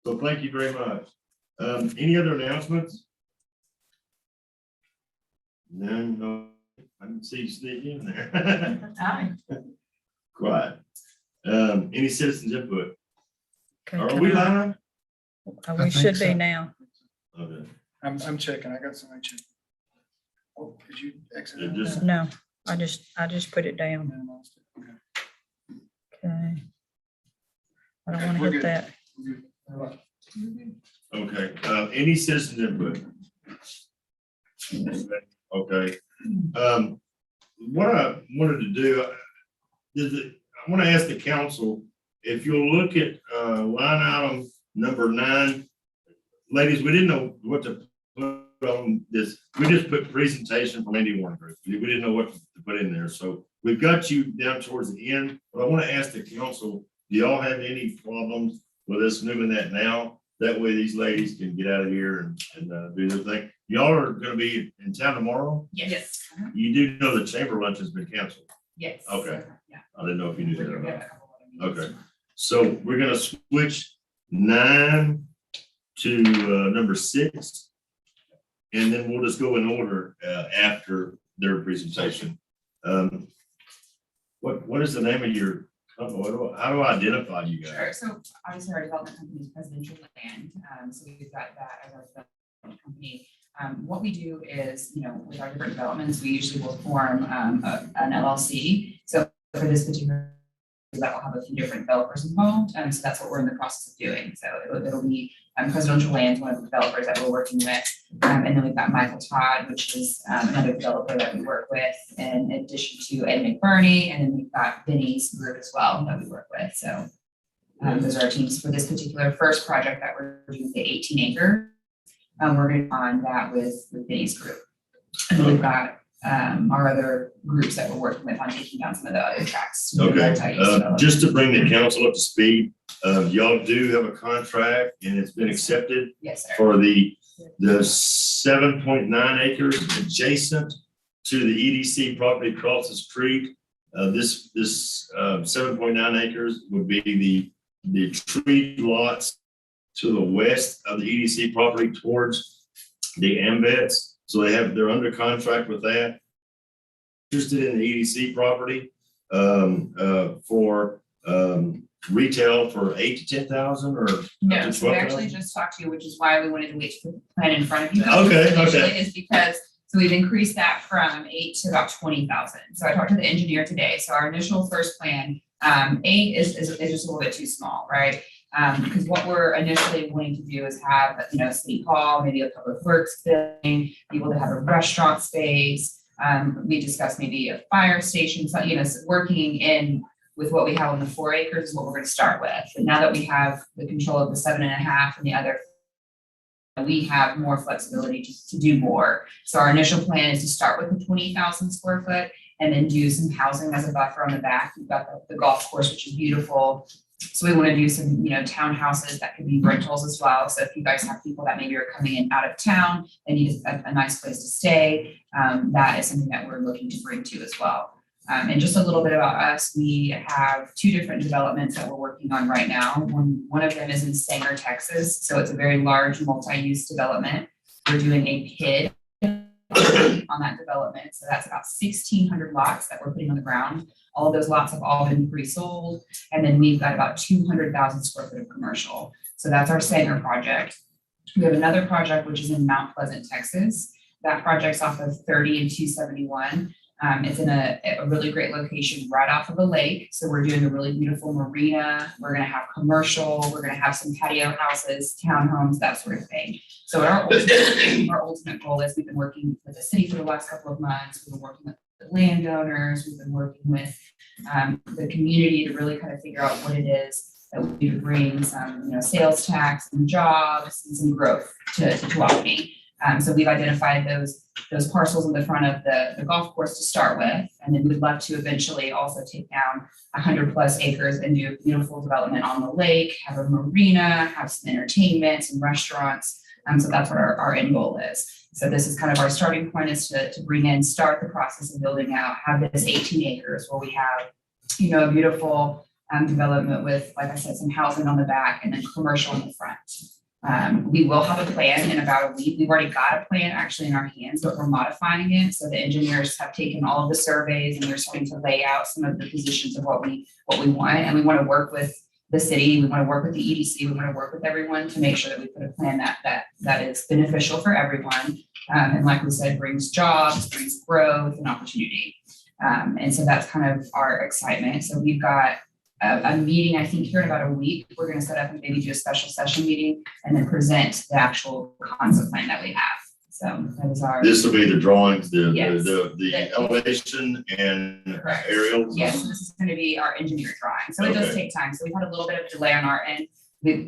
So thank you very much. Any other announcements? None, no, I didn't see you sneak in there. Hi. Quiet. Any citizens input? Okay, Are can we I- live? We think should be so. now. Okay. I'm checking. I got somebody checking. Oh, did you exit? It out? just- No, I just put it down. No, I lost it. Okay. Okay. I don't want to We're hit good. that. We're good. All right. Okay, any citizens input? Okay, what I wanted to do, I want to ask the council, if you'll look at, line item number 9. Ladies, we didn't know what to put on this. We just put presentation from Andy Warren Group. We didn't know what to put in there. So we've got you down towards the end, but I want to ask the council, do y'all have any problems with us moving that now? That way these ladies can get out of here and do their thing. Y'all are gonna be in town tomorrow? Yes. You do know the chamber lunch has been canceled. Yes. Okay. Yeah. I didn't know if you knew that We're or gonna not. get a couple other meetings. Okay, so we're gonna switch 9 to number 6. And then we'll just go in order after their presentation. What is the name of your company? How do I identify you Sure, guys? so obviously our development company is Presidential Land, so we've got that as our development company. What we do is, with our different developments, we usually will form an LLC. So for this particular, that will have a few different developers involved, so that's what we're in the process of doing. So it'll be Presidential Land, one of the developers that we're working with, and then we've got Michael Todd, which is another developer that we work with, in addition to Ed McBurney, and then we've got Vinny's group as well that we work with. So those are our teams for this particular first project that we're doing, the 18 acre. We're going to on that with Vinny's group, and then we've got our other groups that we're working with on taking down some of the other tracks. Okay, just to bring the council up to speed, y'all do have a contract and it's been accepted Yes, sir. for the 7.9 acres adjacent to the EDC property across the street. This 7.9 acres would be the tree lots to the west of the EDC property towards the AMVETS. So they're under contract with that. Interested in the EDC property for retail for 8,000 to 10,000 or No, up to so we 12,000? actually just talked to you, which is why we wanted to wait to put the plan in front of you. Okay, Initially okay. Is because, so we've increased that from 8 to about 20,000. So I talked to the engineer today. So our initial first plan, 8 is just a little bit too small, right? Because what we're initially wanting to do is have, City Hall, maybe a public works building, people that have a restaurant space. We discussed maybe a fire station, so, working in with what we have on the 4 acres is what we're going to start with. But now that we have the control of the 7.5 and the other, we have more flexibility to do more. So our initial plan is to start with the 20,000 square foot and then do some housing as a buffer on the back. We've got the golf course, which is beautiful. So we want to do some, townhouses that could be rentals as well. So if you guys have people that maybe are coming in out of town, they need a nice place to stay. That is something that we're looking to bring to as well. And just a little bit about us, we have 2 different developments that we're working on right now. One of them is in Sanger, Texas. So it's a very large multi-use development. We're doing a PID on that development. So that's about 1,600 lots that we're putting on the ground. All of those lots have all been pre-sold. And then we've got about 200,000 square foot of commercial. So that's our Sanger project. We have another project, which is in Mount Pleasant, Texas. That project's off of 30 and 271. It's in a really great location right off of a lake. So we're doing a really beautiful marina. We're going to have commercial. We're going to have some patio houses, townhomes, that sort of thing. So our ultimate goal is we've been working with the city for the last couple of months. We've been working with the landowners. We've been working with the community to really kind of figure out what it is that we need to bring some, sales tax and jobs and some growth to Tuolumne. So we've identified those parcels in the front of the golf course to start with, and then we'd love to eventually also take down 100+ acres and do beautiful development on the lake, have a marina, have some entertainment, some restaurants. So that's what our end goal is. So this is kind of our starting point, is to start the process of building out, have this 18 acres where we have, a beautiful development with, like I said, some housing on the back and then commercial in the front. We will have a plan in about a week. We've already got a plan actually in our hands, but we're modifying it. So the engineers have taken all of the surveys and they're starting to lay out some of the positions of what we want. And we want to work with the city, we want to work with the EDC, we want to work with everyone to make sure that we put a plan that is beneficial for everyone. And like we said, brings jobs, brings growth and opportunity. And so that's kind of our excitement. So we've got a meeting, I think here in about a week, we're going to set up and maybe do a special session meeting and then present the actual concept plan that we have. So that is our. This will be the drawings, Yes. the elevation and Correct. aerials. Yes, this is going to be our engineer drawing. So it does Okay. take time. So we've had a little bit of delay on our end.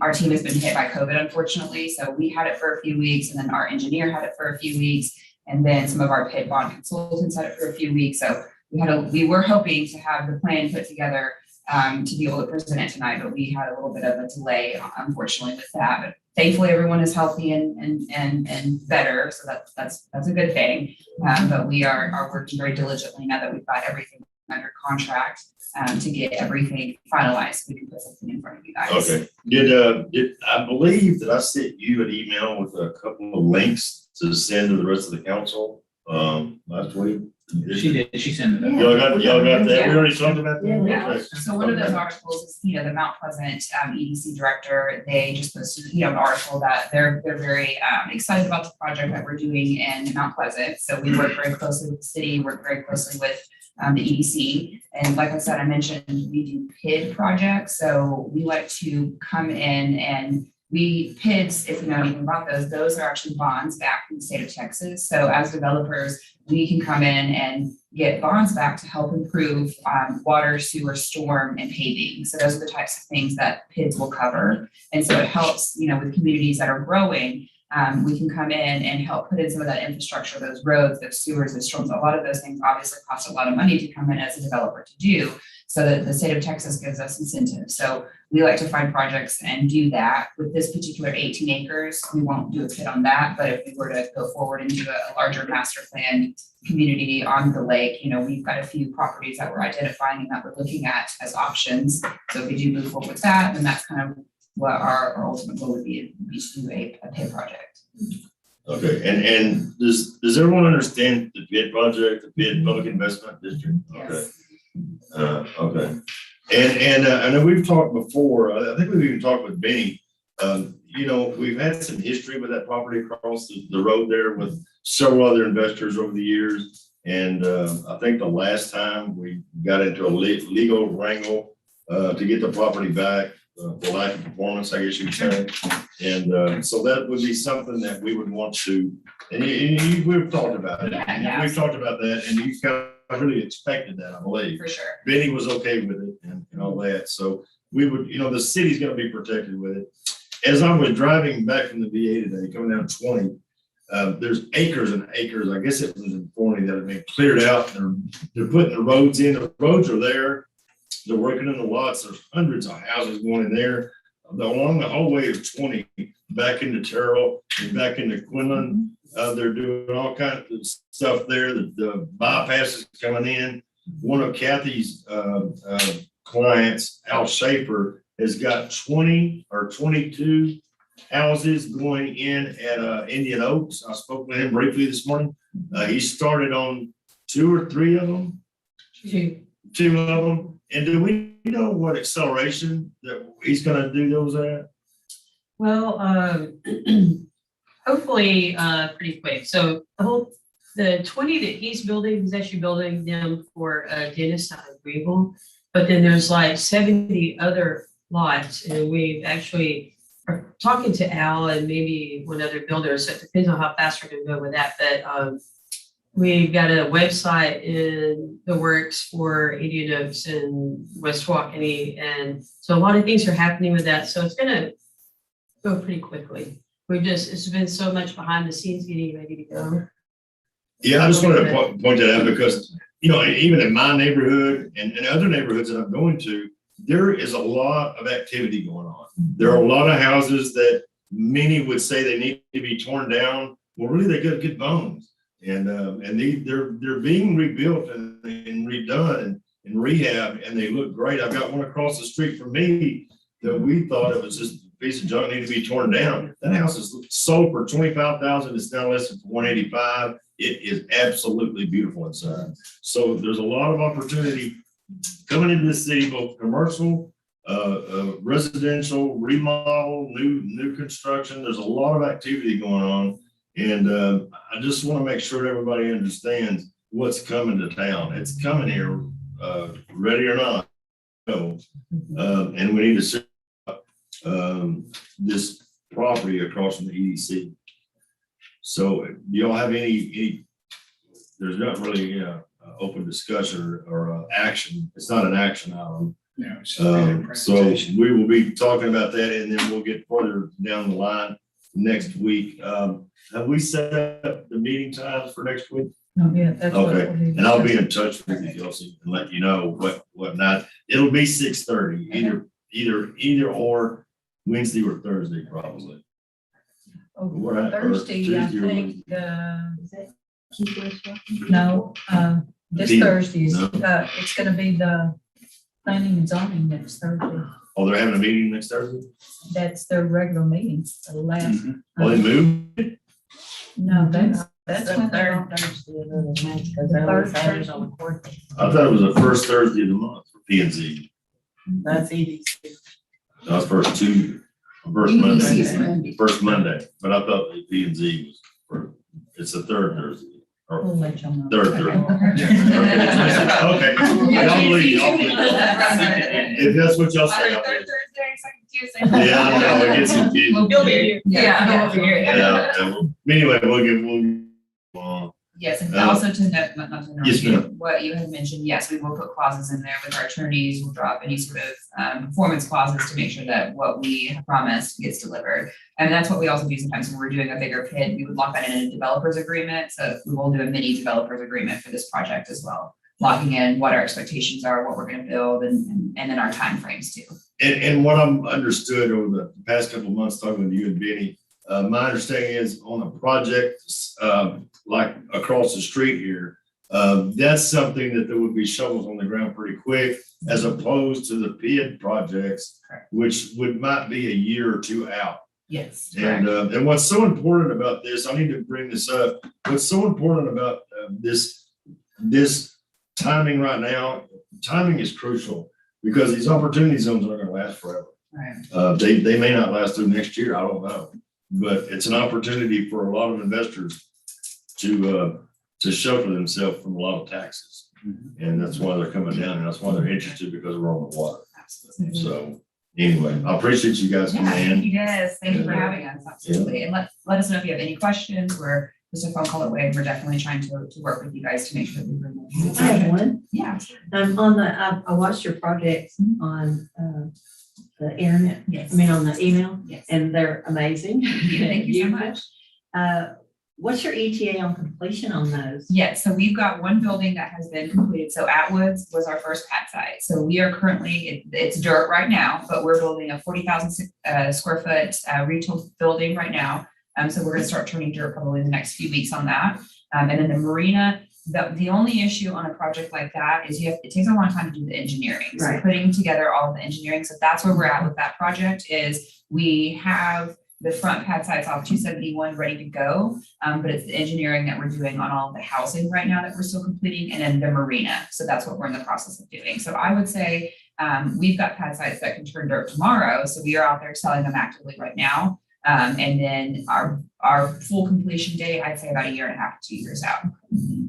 Our team has been hit by COVID, unfortunately. So we had it for a few weeks and then our engineer had it for a few weeks. And then some of our PID bond consultants had it for a few weeks. So we were hoping to have the plan put together to be able to present it tonight, but we had a little bit of a delay, unfortunately, with that. But thankfully, everyone is healthy and better, so that's a good thing. But we are working very diligently now that we've got everything under contract to get everything finalized. So we can put something in front of you guys. Okay, did I believe that I sent you an email with a couple of links to send to the rest of the council, last week? She did, she sent it. Y'all got that? We Yeah. already talked about that? Yeah. Okay. So one of those articles is, the Mount Pleasant EDC director, they just posted, an article that they're very excited about the project that we're doing in Mount Pleasant. So we work very closely with the city, work very closely with the EDC. And like I said, I mentioned we do PID projects. So we like to come in and PIDs, if you know anything about those are actually bonds back from the state of Texas. So as developers, we can come in and get bonds back to help improve water, sewer, storm, and paving. So those are the types of things that PIDs will cover. And so it helps, with communities that are growing, we can come in and help put in some of that infrastructure, those roads, those sewers, those storms. A lot of those things obviously cost a lot of money to come in as a developer to do. So that the state of Texas gives us incentives. So we like to find projects and do that. With this particular 18 acres, we won't do a PID on that, but if we were to go forward and do a larger master plan community on the lake, we've got a few properties that we're identifying and that we're looking at as options. So if we do move forward with that, then that's kind of what our ultimate goal would be to do a PID project. Okay, and does everyone understand the PID project, the PID Public Investment District? Okay. Yes. Okay. And I know we've talked before, I think we've even talked with Benny. We've had some history with that property across the road there with several other investors over the years. And I think the last time we got into a legal wrangle to get the property back for lack of performance, I guess you could say. And so that would be something that we would want to, and we've talked about it. Yeah. We've talked about that and you kind of really expected that, I believe. For sure. Benny was okay with it and all that. So we would, the city's gonna be protected with it. As I was driving back from the VA today, coming down 20, there's acres and acres. I guess it was in 40 that have been cleared out. They're putting the roads in. The roads are there. They're working in the lots. There's hundreds of houses going in there. Along the whole way of 20, back into Terrell and back into Quinlan. They're doing all kinds of stuff there. The bypass is coming in. One of Kathy's clients, Al Schaefer, has got 20 or 22 houses going in at Indian Oaks. I spoke with him briefly this morning. He started on 2 or 3 of them. Two of them. And do we know what acceleration that he's gonna do those at? Well, hopefully, pretty quick. So the 20 that he's actually building them for Dennis out of Greenville. But then there's like 70 other lots, and we've actually are talking to Al and maybe one other builder. So it depends on how fast we're gonna go with that. But we've got a website in the works for Indian Oaks and West Waukene. And so a lot of things are happening with that. So it's gonna go pretty quickly. It's been so much behind the scenes getting ready to go. Yeah, I just wanted to point that out because, even in my neighborhood and other neighborhoods that I'm going to, there is a lot of activity going on. There are a lot of houses that many would say they need to be torn down. Well, really, they got good bones. And they're being rebuilt and redone. and rehab, and they look great. I've got one across the street from me that we thought it was just a piece of junk, needed to be torn down. That house is sold for 25,000. It's now listed for 185. It is absolutely beautiful inside. So there's a lot of opportunity coming into this city, both commercial, residential, remodel, new construction. There's a lot of activity going on. And I just want to make sure everybody understands what's coming to town. It's coming here, ready or not. So, and we need to set up this property across from the EDC. So do y'all have any, there's not really open discussion or action. It's not an action item. Yeah. it's just a So presentation. we will be talking about that, and then we'll get further down the line next week. Have we set up the meeting times for next week? No, yeah, that's what Okay, we'll be and I'll be discussing. in touch with you, Kelsey, and let you know what night. It'll be 6:30, either or Wednesday or Thursday, probably. Oh, We're at- or Thursday, I Tuesday or think, Keith, no, this Peter, Thursday is, no. it's gonna be the planning and zoning next Thursday. Oh, they're having a meeting next Thursday? That's their regular meeting, the last. Mhm. Oh, they moved? No, that's when they're. Third Thursday on the fourth. I thought it was the first Thursday of the month for P and Z. That's EDC. That was first EDC is Monday, Monday. first Monday, but I thought the P and Z was, it's the third Thursday. We'll Or let y'all know. third Thursday. Okay. Yeah, I'll believe you, I'll Tuesday. believe you. If that's what y'all say. Either I'll third believe Thursday, second Tuesday. it. Yeah, I know, it gets confusing. You'll be here. Yeah. You'll be here. Yeah, anyway, Yes, and Uh, also to note, not to yes, interrupt you, ma'am. what you had mentioned, yes, we will put clauses in there with our attorneys, we'll drop any sort of performance clauses to make sure that what we have promised gets delivered. And that's what we also do sometimes when we're doing a bigger PID, we would lock that in a developers agreement, so we will do a mini developers agreement for this project as well. Locking in what our expectations are, what we're gonna build, and then our timeframes too. And what I'm understood over the past couple of months talking with you and Benny, my understanding is on a project, like across the street here, that's something that there would be shovels on the ground pretty quick, as opposed to the PID projects, Correct. which might be a year or two out. Yes. And what's so important about this, I need to bring this up, what's so important about this timing right now, timing is crucial, because these opportunity zones aren't gonna last forever. Right. They may not last through next year, I don't know. But it's an opportunity for a lot of investors to shelter themselves from a lot of taxes. And that's why they're coming down, and that's why they're interested, because we're on the water. Absolutely. So anyway, I appreciate you guys Yeah, coming thank in. you guys. Thank you for having us. Absolutely. And let us know if you have any questions. We're just a phone call away. We're definitely trying to work with you guys to make sure that we bring them. I have one. Yeah. On I watched your projects on, the internet, Yes. I mean, on the email, Yes. and they're amazing. Thank you so Beautiful. much. What's your ETA on completion on those? Yes, so we've got one building that has been completed. So Atwoods was our first pad site. So we are currently, it's dirt right now, but we're building a 40,000 square foot retail building right now. So we're gonna start turning dirt probably in the next few weeks on that. And then the marina, the only issue on a project like that is it takes a long time to do the engineering. So Right. putting together all of the engineering, so that's where we're at with that project is we have the front pad sites off 271 ready to go. But it's the engineering that we're doing on all of the housing right now that we're still completing, and then the marina. So that's what we're in the process of doing. So I would say we've got pad sites that can turn dirt tomorrow. So we are out there selling them actively right now. And then our full completion date, I'd say about a year and a half to 2 years out.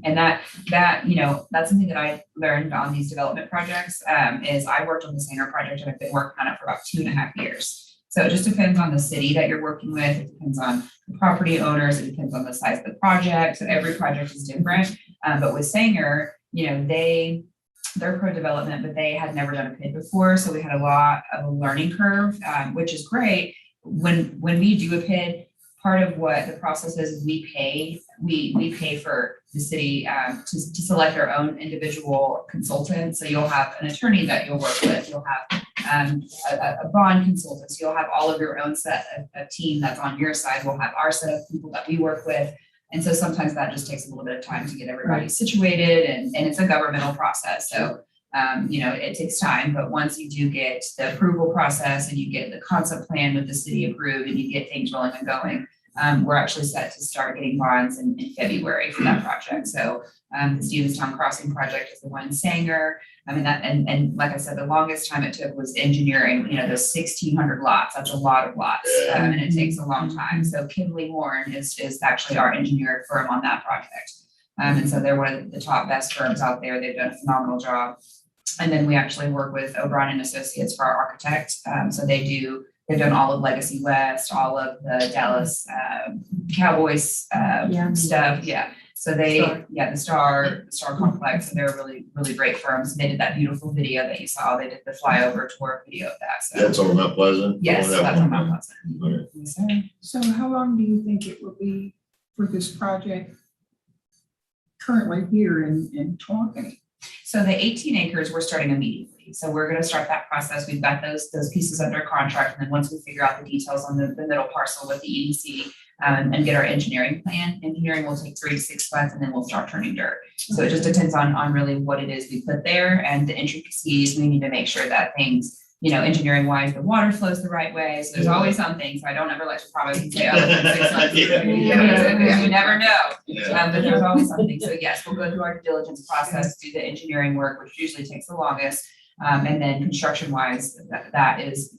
And that, that's something that I learned on these development projects, is I worked on the Sanger project and I've been working on it for about 2.5 years. So it just depends on the city that you're working with. It depends on the property owners. It depends on the size of the project. So every project is different. But with Sanger, they're pro development, but they had never done a PID before. So we had a lot of a learning curve, which is great. When we do a PID, part of what the process is we pay for the city to select our own individual consultant. So you'll have an attorney that you'll work with. You'll have a bond consultant. So you'll have all of your own set of team that's on your side. We'll have our set of people that we work with. And so sometimes that just takes a little bit of time to get everybody situated, and it's a governmental process. So It takes time, but once you do get the approval process and you get the concept plan with the city approved and you get things rolling and going, we're actually set to start getting bonds in February for that project. So the Stevenstown Crossing project is the one in Sanger. I mean, and like I said, the longest time it took was engineering, those 1,600 lots. That's a lot of lots, and it takes a long time. So Kinley Horn is actually our engineer firm on that project. And so they're one of the top best firms out there. They've done a phenomenal job. And then we actually work with O'Brien and Associates for our architect. So they've done all of Legacy West, all of the Dallas Cowboys stuff. Yeah. So the Star Complex, and they're really, really great firms. They did that beautiful video that you saw. They did the flyover tour video of that. So That's on Mount Pleasant? yes, On that that's on one? Mount Pleasant. Okay. Yes, sir. So how long do you think it will be for this project currently here in Tawkeny? So the 18 acres, we're starting immediately. So we're gonna start that process. We've got those pieces under contract. And then once we figure out the details on the middle parcel with the EDC and get our engineering plan, engineering will take 3 to 6 months and then we'll start turning dirt. So it just depends on really what it is we put there and the intricacies. We need to make sure that things, engineering wise, the water flows the right way. So there's always something. So I don't ever like to promise and say, oh, in 6 months. Yeah. You never know. Yeah. But there's always something. So yes, we'll go through our due diligence process, do the engineering work, which usually takes the longest. And then construction wise, that is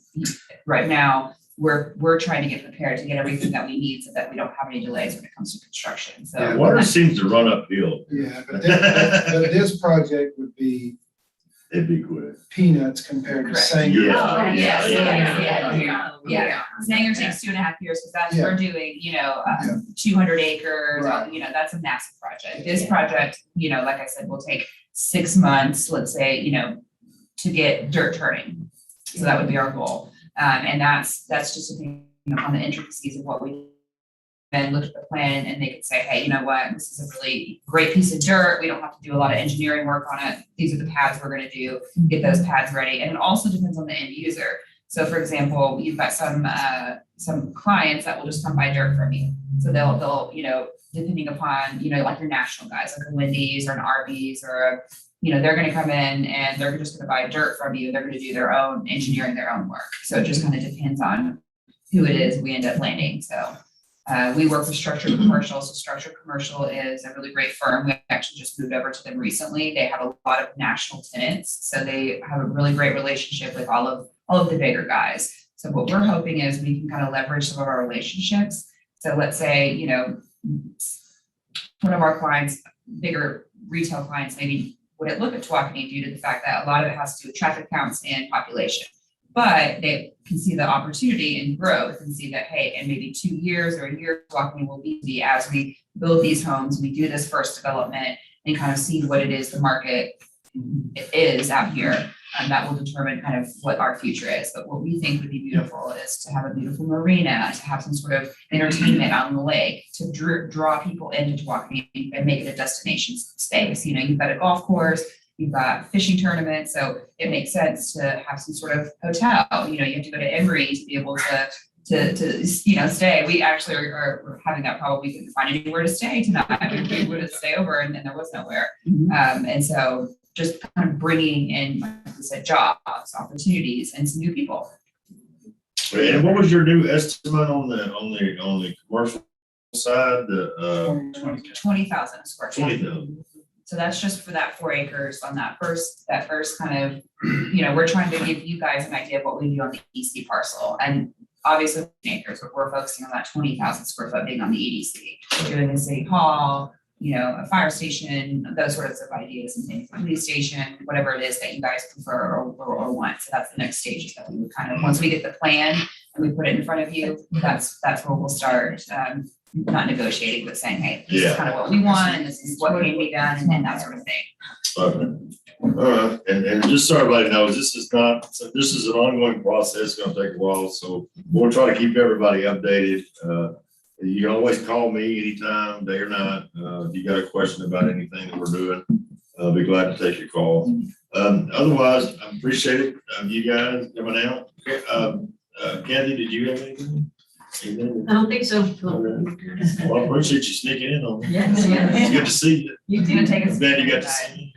right now, we're trying to get prepared to get everything that we need so that we don't have any delays when it comes to construction. So Water seems to run uphill. Yeah, but this project would be It'd be quick. peanuts compared to Correct. Sanger. Yeah. yeah. Sanger takes 2.5 years because that's, we're doing, 200 acres, Right. that's a massive project. This project, like I said, will take 6 months, let's say, to get dirt turning. So that would be our goal. And that's just depending on the intricacies of what we then look at the plan and they could say, hey, you know what, this is a really great piece of dirt. We don't have to do a lot of engineering work on it. These are the pads we're gonna do, get those pads ready. And it also depends on the end user. So for example, you've got some clients that will just come buy dirt from you. So they'll, depending upon, like your national guys, like a Wendy's or an Arby's or they're gonna come in and they're just gonna buy dirt from you. They're gonna do their own engineering, their own work. So it just kind of depends on who it is we end up landing. So we work with Structured Commercial. So Structured Commercial is a really great firm. We actually just moved over to them recently. They have a lot of national tenants. So they have a really great relationship with all of the bigger guys. So what we're hoping is we can kind of leverage some of our relationships. So let's say, one of our clients, bigger retail clients, maybe wouldn't look at Tawkeny due to the fact that a lot of it has to do with traffic counts and population. But they can see the opportunity and growth and see that, hey, in maybe 2 years or a year, Tawkeny will be as we build these homes, we do this first development and kind of see what it is the market is out here. That will determine kind of what our future is. But what we think would be beautiful is to have a beautiful marina, to have some sort of entertainment on the lake, to draw people into Tawkeny and make it a destination space. You've got a golf course, you've got fishing tournaments, so it makes sense to have some sort of hotel. You have to go to Emory to be able to stay. We actually are having that problem. We couldn't find anywhere to stay tonight. We would have stay over and there was nowhere. And so just kind of bringing in, like I said, jobs, opportunities, and some new people. And what was your new estimate on the commercial side, the 20,000 square feet. 20,000? So that's just for that 4 acres on that first kind of, we're trying to give you guys an idea of what we do on the EDC parcel. And obviously acres, but we're focusing on that 20,000 square foot being on the EDC, doing the city hall, a fire station, those sorts of ideas and things, police station, whatever it is that you guys prefer or want. So that's the next stage that we would kind of, once we get the plan and we put it in front of you, that's where we'll start, not negotiating, but saying, hey, this is kind of what we want and this is what can be done and that sort of thing. Okay. And just so everybody knows, this is an ongoing process. It's gonna take a while, so we'll try to keep everybody updated. You can always call me anytime, day or night. If you got a question about anything that we're doing, I'll be glad to take your call. Otherwise, I appreciate it, you guys coming out. Kathy, did you have anything? I don't think so. Well, I appreciate you sneaking in on me. Yes, It's good to see you. You It's gonna take us. Glad you got to see me.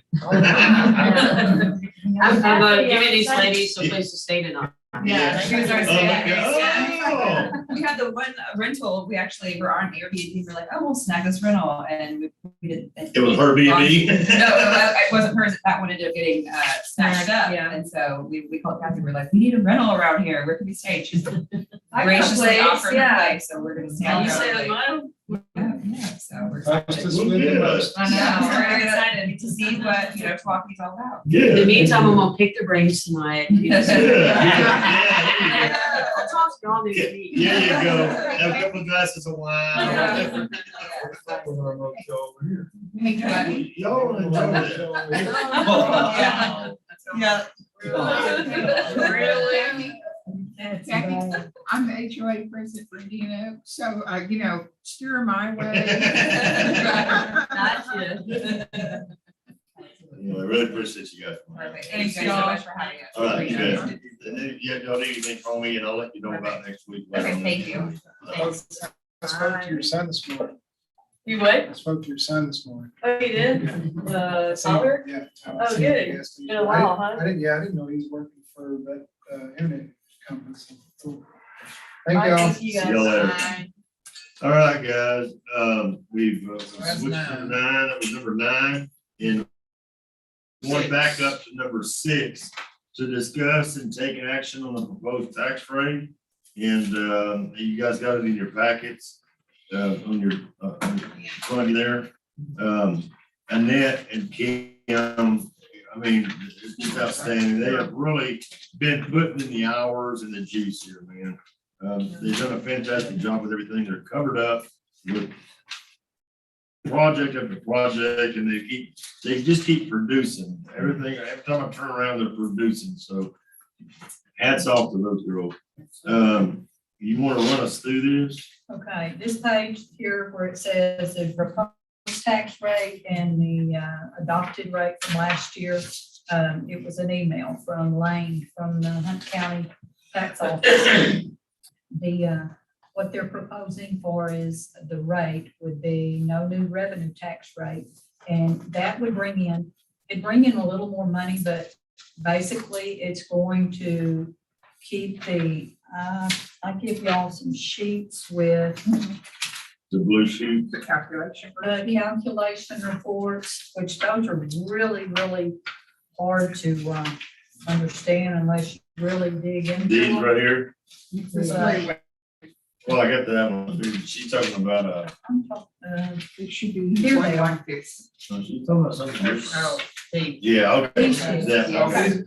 I'm giving these ladies some place to stay tonight. Yeah, she was our Oh, stay. okay. We had the one rental, we actually were on Airbnb, we're like, oh, we'll snag this rental, and we did. It was her B&B? No, it wasn't hers, that one ended up getting snatched up, Yeah. and so we called Kathy, we're like, we need a rental around here, where can we stay? She's I got a graciously place, offered her yeah. place, so we're gonna stay And on you her said, place. "Well, Yeah, so we're That's excited. just what it was. I know, we're excited to see what, Tawkee's all about. Yeah. in the meantime, I'm gonna pick their brains tonight. Yeah. I'll talk to y'all next There week. you go. Have a couple of glasses of wine. Y'all enjoy that. Yeah. Really? That's Jackie, bad. I'm the HOA president for Indian Oak, so, steer my way. Not yet. Well, I really appreciate you guys. Perfect. Thank you guys so much for having us. All right, Appreciate it. good. And then, yeah, y'all need anything from me, and I'll let you know about next week. Okay, thank you. I spoke to your son this morning. You what? I spoke to your son this morning. Oh, you did? Tyler? Yeah. Oh, good. Been a while, huh? I didn't know he was working for that, internet company. So, cool. Thank All right, y'all. thank you guys. See y'all later. Bye. All right, guys, we've That's switched to nine. 9, that was number 9, and going back up to number 6 to discuss and take action on the proposed tax rate. And you guys got it in your packets, on your front of there. Annette and Kim, I mean, it's just outstanding. They have really been putting in the hours and the juice here, man. They've done a fantastic job with everything. They're covered up with project after project, and they just keep producing everything. Every time I turn around, they're producing. So hats off to those girls. You want to run us through this? Okay, this page here where it says the proposed tax rate and the adopted rate from last year. It was an email from Lane from the Hunt County Tax Office. What they're proposing for is the rate would be no new revenue tax rate. And that would it'd bring in a little more money, but basically it's going to keep I'll give y'all some sheets with The blue sheet? The calculation. calculation reports, which those are really, really hard to understand unless you really dig into These them. right here? Uh, Well, I got that one. She's talking about, I'm talking, It should be Here they one are. like this. she's talking about something different. Oh, Yeah, okay. These two. That- okay.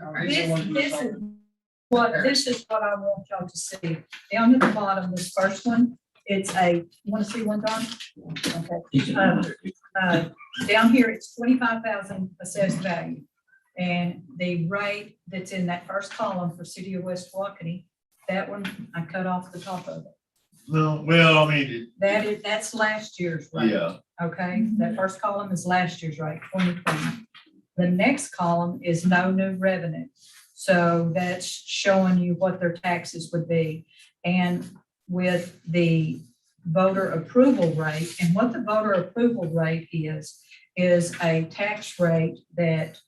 This is what I want y'all to see. Down at the bottom, this first one, you want to see one, Don? Okay. Down here, it's 25,000 assessed value. And the rate that's in that first column for City of West Walkeny, that one, I cut off the top of it. No, well, I mean, That's last year's rate. yeah, Okay, that first column is last year's rate, 2020. The next column is no new revenue. So that's showing you what their taxes would be. And with the voter approval rate, and what the voter approval rate is a tax rate that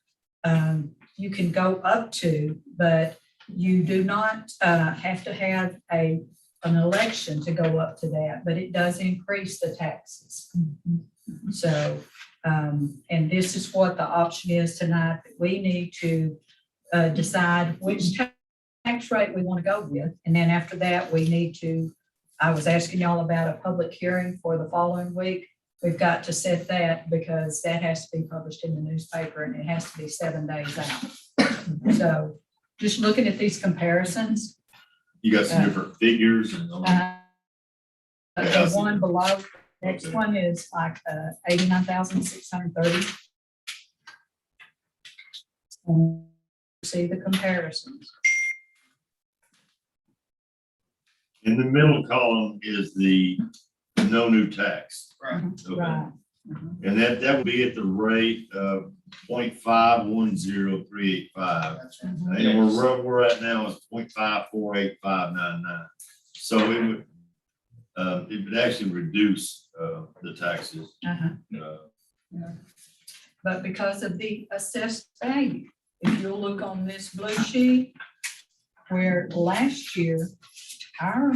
you can go up to, but you do not have to have an election to go up to that, but it does increase the taxes. So, and this is what the option is tonight, that we need to decide which tax rate we want to go with. And then after that, I was asking y'all about a public hearing for the following week. We've got to set that because that has to be published in the newspaper and it has to be 7 days out. So just looking at these comparisons, you got some different figures and. the one below, next one is like 89,630. See the comparisons. In the middle column is the no new tax. Right. Okay. Right. And that would be at the rate of 0.510385. That's right. And we're at now is 0.548599. So it would actually reduce the taxes. Uh-huh. Uh, But because of the assessed value, if you'll look on this blue sheet, where last year, our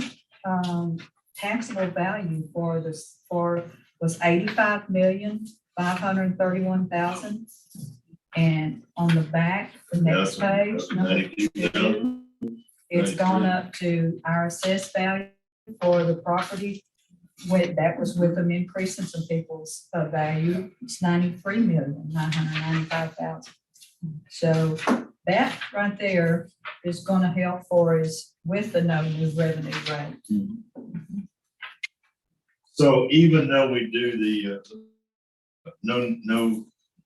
taxable value for was 85,531,000. And on the back, the next page, number 2, it's gone up to our assessed value for the property. That was with them increasing some people's value, it's 93,995,000. So that right there is gonna help for us with the no new revenue rate. So even though we do the, no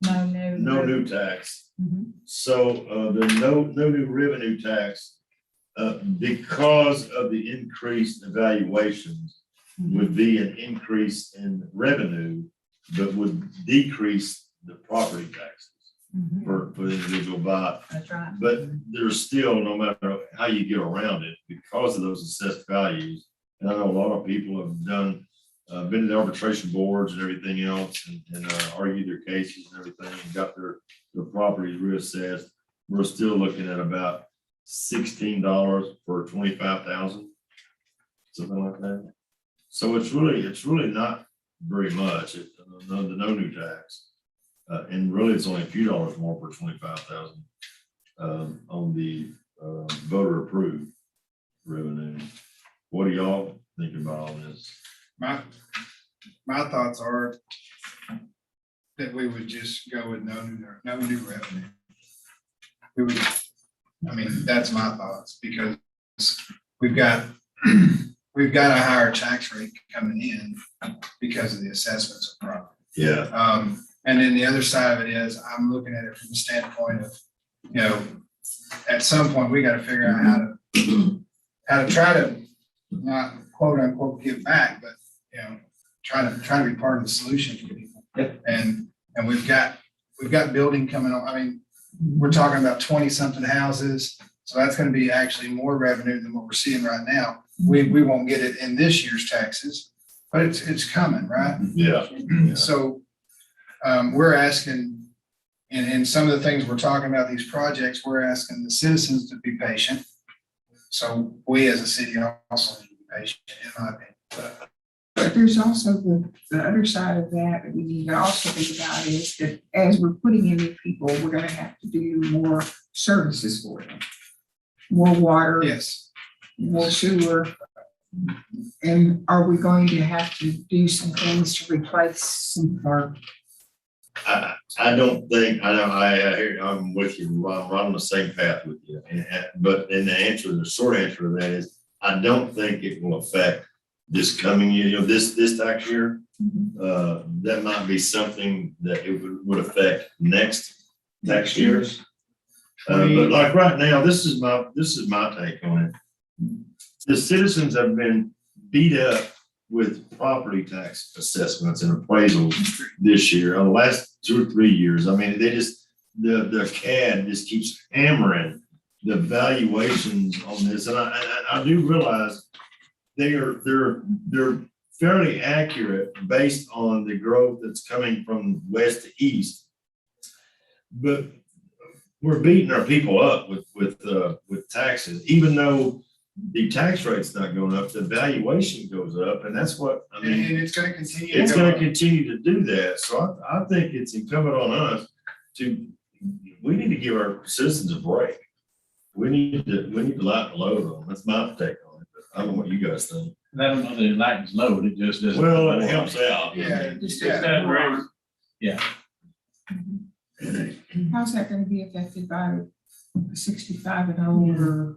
No new. new tax, Mhm. so, the no new revenue tax, because of the increased evaluations, would be an increase in revenue, but would decrease the property taxes Mhm. for the individual buy. That's right. But there's still, no matter how you get around it, because of those assessed values, and I know a lot of people have done, been to the arbitration boards and everything else and argued their cases and everything and got their properties reassessed. We're still looking at about $16 for 25,000, something like that. So it's really not very much, the no new tax. And really, it's only a few dollars more for 25,000 on the voter approved revenue. What do y'all think about all this? My thoughts are that we would just go with no new revenue. We would, I mean, that's my thoughts, because we've got a higher tax rate coming in because of the assessments of property. Yeah, And then the other side of it is, I'm looking at it from the standpoint of, at some point, we gotta figure out how to try to not quote unquote give back, but, try to be part of the solution for people. And we've got building coming on. I mean, we're talking about 20-something houses, so that's gonna be actually more revenue than what we're seeing right now. We won't get it in this year's taxes, but it's coming, right? yeah. So we're asking, and some of the things we're talking about, these projects, we're asking the citizens to be patient. So we as a city also need to be patient, in my opinion. But there's also the other side of that we need to also think about is that as we're putting in new people, we're gonna have to do more services for them. More water, Yes, more sewer. And are we going to have to do some things to replace some of our, I don't think, I'm with you, I'm on the same path with you. But in the short answer to that is, I don't think it will affect this coming year, this tax year. That might be something that it would affect next tax years. But like right now, this is my take on it. The citizens have been beat up with property tax assessments and appraisals this year, the last 2 or 3 years. I mean, the CAD just keeps hammering the valuations on this. And I do realize they're fairly accurate based on the growth that's coming from west to east. But we're beating our people up with taxes, even though the tax rate's not going up, the valuation goes up, and that's what, I and mean, it's gonna continue. it's go gonna up. continue to do that. So I think it's incumbent on us we need to give our citizens a break. We need to lighten the load on them. That's my take on it, but I don't know what you guys think. I don't know that it lightens load, it just doesn't. Well, it helps out. Yeah, just yeah. That very- Yeah, how's that gonna be affected by 65 and older?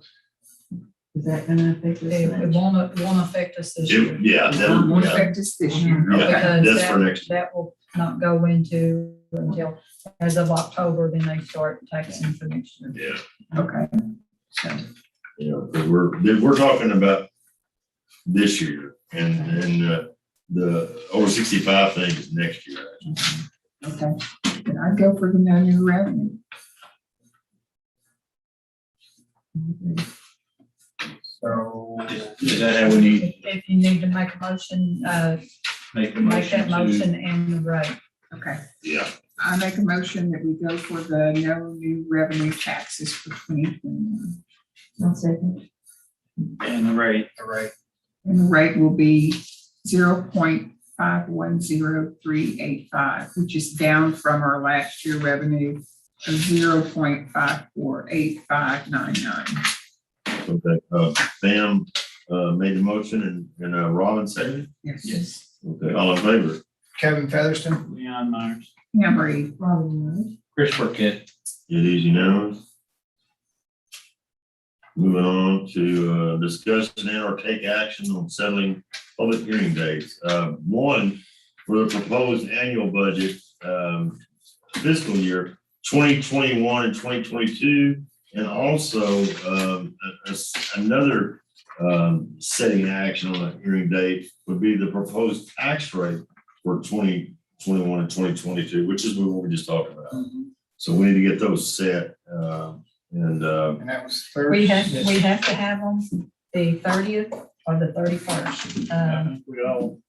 Is that gonna affect us? It won't affect us this year. Yeah, Won't yeah, affect us this year. yeah, Because that's for next year. that will not go into until as of October, then they start taxing for next year. Yeah, Okay. So, you know, 'cause we're talking about this year and the over 65 thing is next year. okay, then I'd go for the no new revenue. So, is that how we need If you need to make a motion, to make a make that motion to? motion and the rate. Okay, Yeah, I make a motion that we go for the no new revenue taxes for 2021. I'll second. And the rate. All right, And the rate will be 0.510385, which is down from our last year revenue of 0.548599. Okay, Pam, made the motion and, Robin seconded. Yes. Okay, all in favor? Kevin Featherston, Leon Myers. Emery, Robin Murray. Chris Burkett. It is unanimous. Moving on to discussion and or take action on settling public hearing dates. One, for the proposed annual budget fiscal year 2021 and 2022. And also another setting action on a hearing date would be the proposed tax rate for 2021 and 2022, which is what we just talked about. So we need to get those set, and that was third. We have to have them the 30th or the 31st. We all,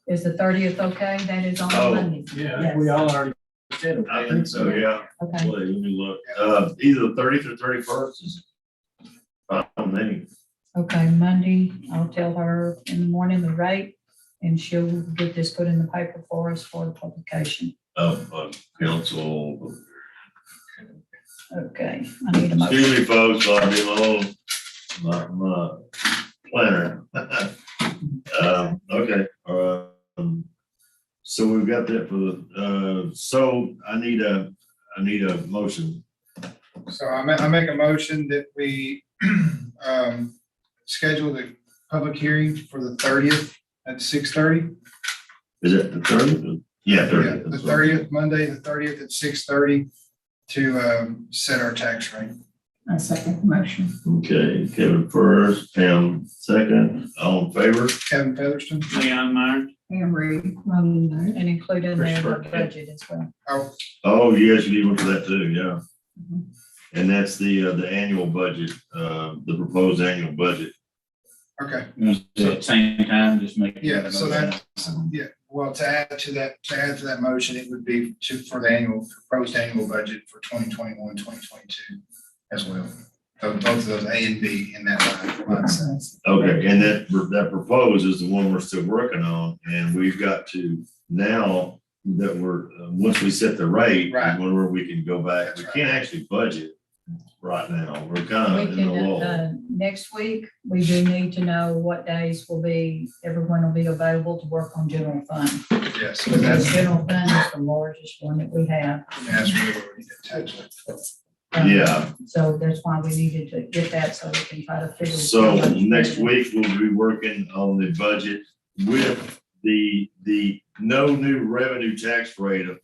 Is the 30th okay? That is on Oh. Monday. yeah, we all already said. I think so, yeah. Okay, Boy, let me look, either the 30th or 31st is fine, okay, Monday, I'll tell her in the morning the rate, and she'll get this put in the paper for us for the publication. council. Okay, I need a motion. Excuse me, folks, I'll be my planner. Okay, so we've got that for the, so I need a motion. So I make a motion that we schedule the public hearing for the 30th at 6:30. Is it the 30th? Yeah, 30th. The 30th, Monday, the 30th at 6:30 to set our tax rate. I second the motion. Okay, Kevin first, Pam second, all in favor? Kevin Featherston. Leon Myers. Emery, Robin Murray. And include in there the First birthday. budget as well. Oh, Oh, yes, you need one for that too, yeah. And that's the annual budget, the proposed annual budget. okay. You want to do it at the same time, just make. Yeah, so that, yeah, well, to add to that motion, it would be for the proposed annual budget for 2021, 2022 as well. So both of those A and B in that line. Okay, and that proposed is the one we're still working on, and we've got to now that once we set the rate, Right. where we can go back, That's we right. can't actually budget right now, we're kind We of in the can, lull. next week, we do need to know what days everyone will be available to work on general fund. Yes, so Because that's general fund is the largest one that we have. really where we get tax rate. Yeah, So that's why we needed to get that so we can try to figure. so next week we'll be working on the budget with the no new revenue tax rate of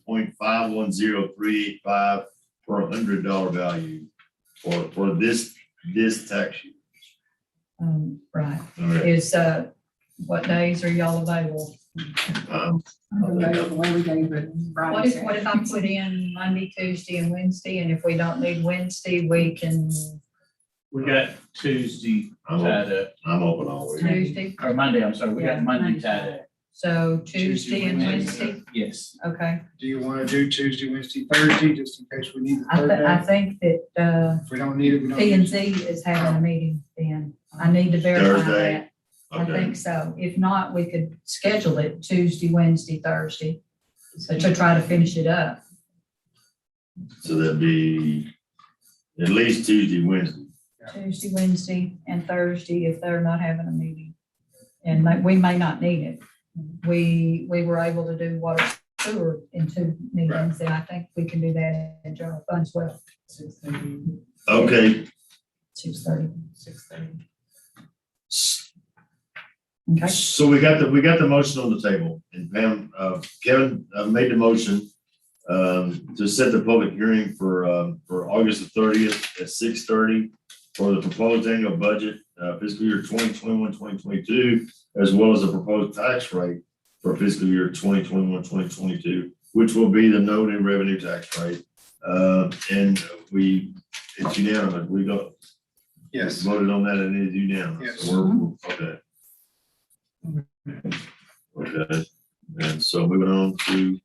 0.510385 per $100 value for this tax year. Right, All right. is, what days are y'all available? Um, I'm available every day, but What if I put in Monday, Tuesday, and Wednesday, and if we don't need Wednesday, we can We got Tuesday I'm tied up, I'm open all week. Tuesday? or Monday, I'm sorry, we Yeah, got Monday Monday. tied up. So Tuesday and Wednesday, Yes. okay. Do you want to do Tuesday, Wednesday, Thursday, just in case we need the I third I day? think that, If we don't need it, we don't. P need and it. Z is having a meeting then. I need to verify Thursday? that. I Okay, think so. If not, we could schedule it Tuesday, Wednesday, Thursday, so to try to finish it up. so that'd be at least Tuesday, Wednesday. Tuesday, Wednesday, and Thursday if they're not having a meeting. And we may not need it. We were able to do water sewer in 2 meetings, and I think we can do that in general fund as well. Okay, 6:30. Okay, so we got the motion on the table, and Pam, Kevin made the motion to set the public hearing for August the 30th at 6:30 for the proposed annual budget fiscal year 2021, 2022, as well as the proposed tax rate for fiscal year 2021, 2022, which will be the no new revenue tax rate. And it's unanimous. We Yes, voted on that and it is unanimous. Yes. So we're okay. Okay, and so moving on to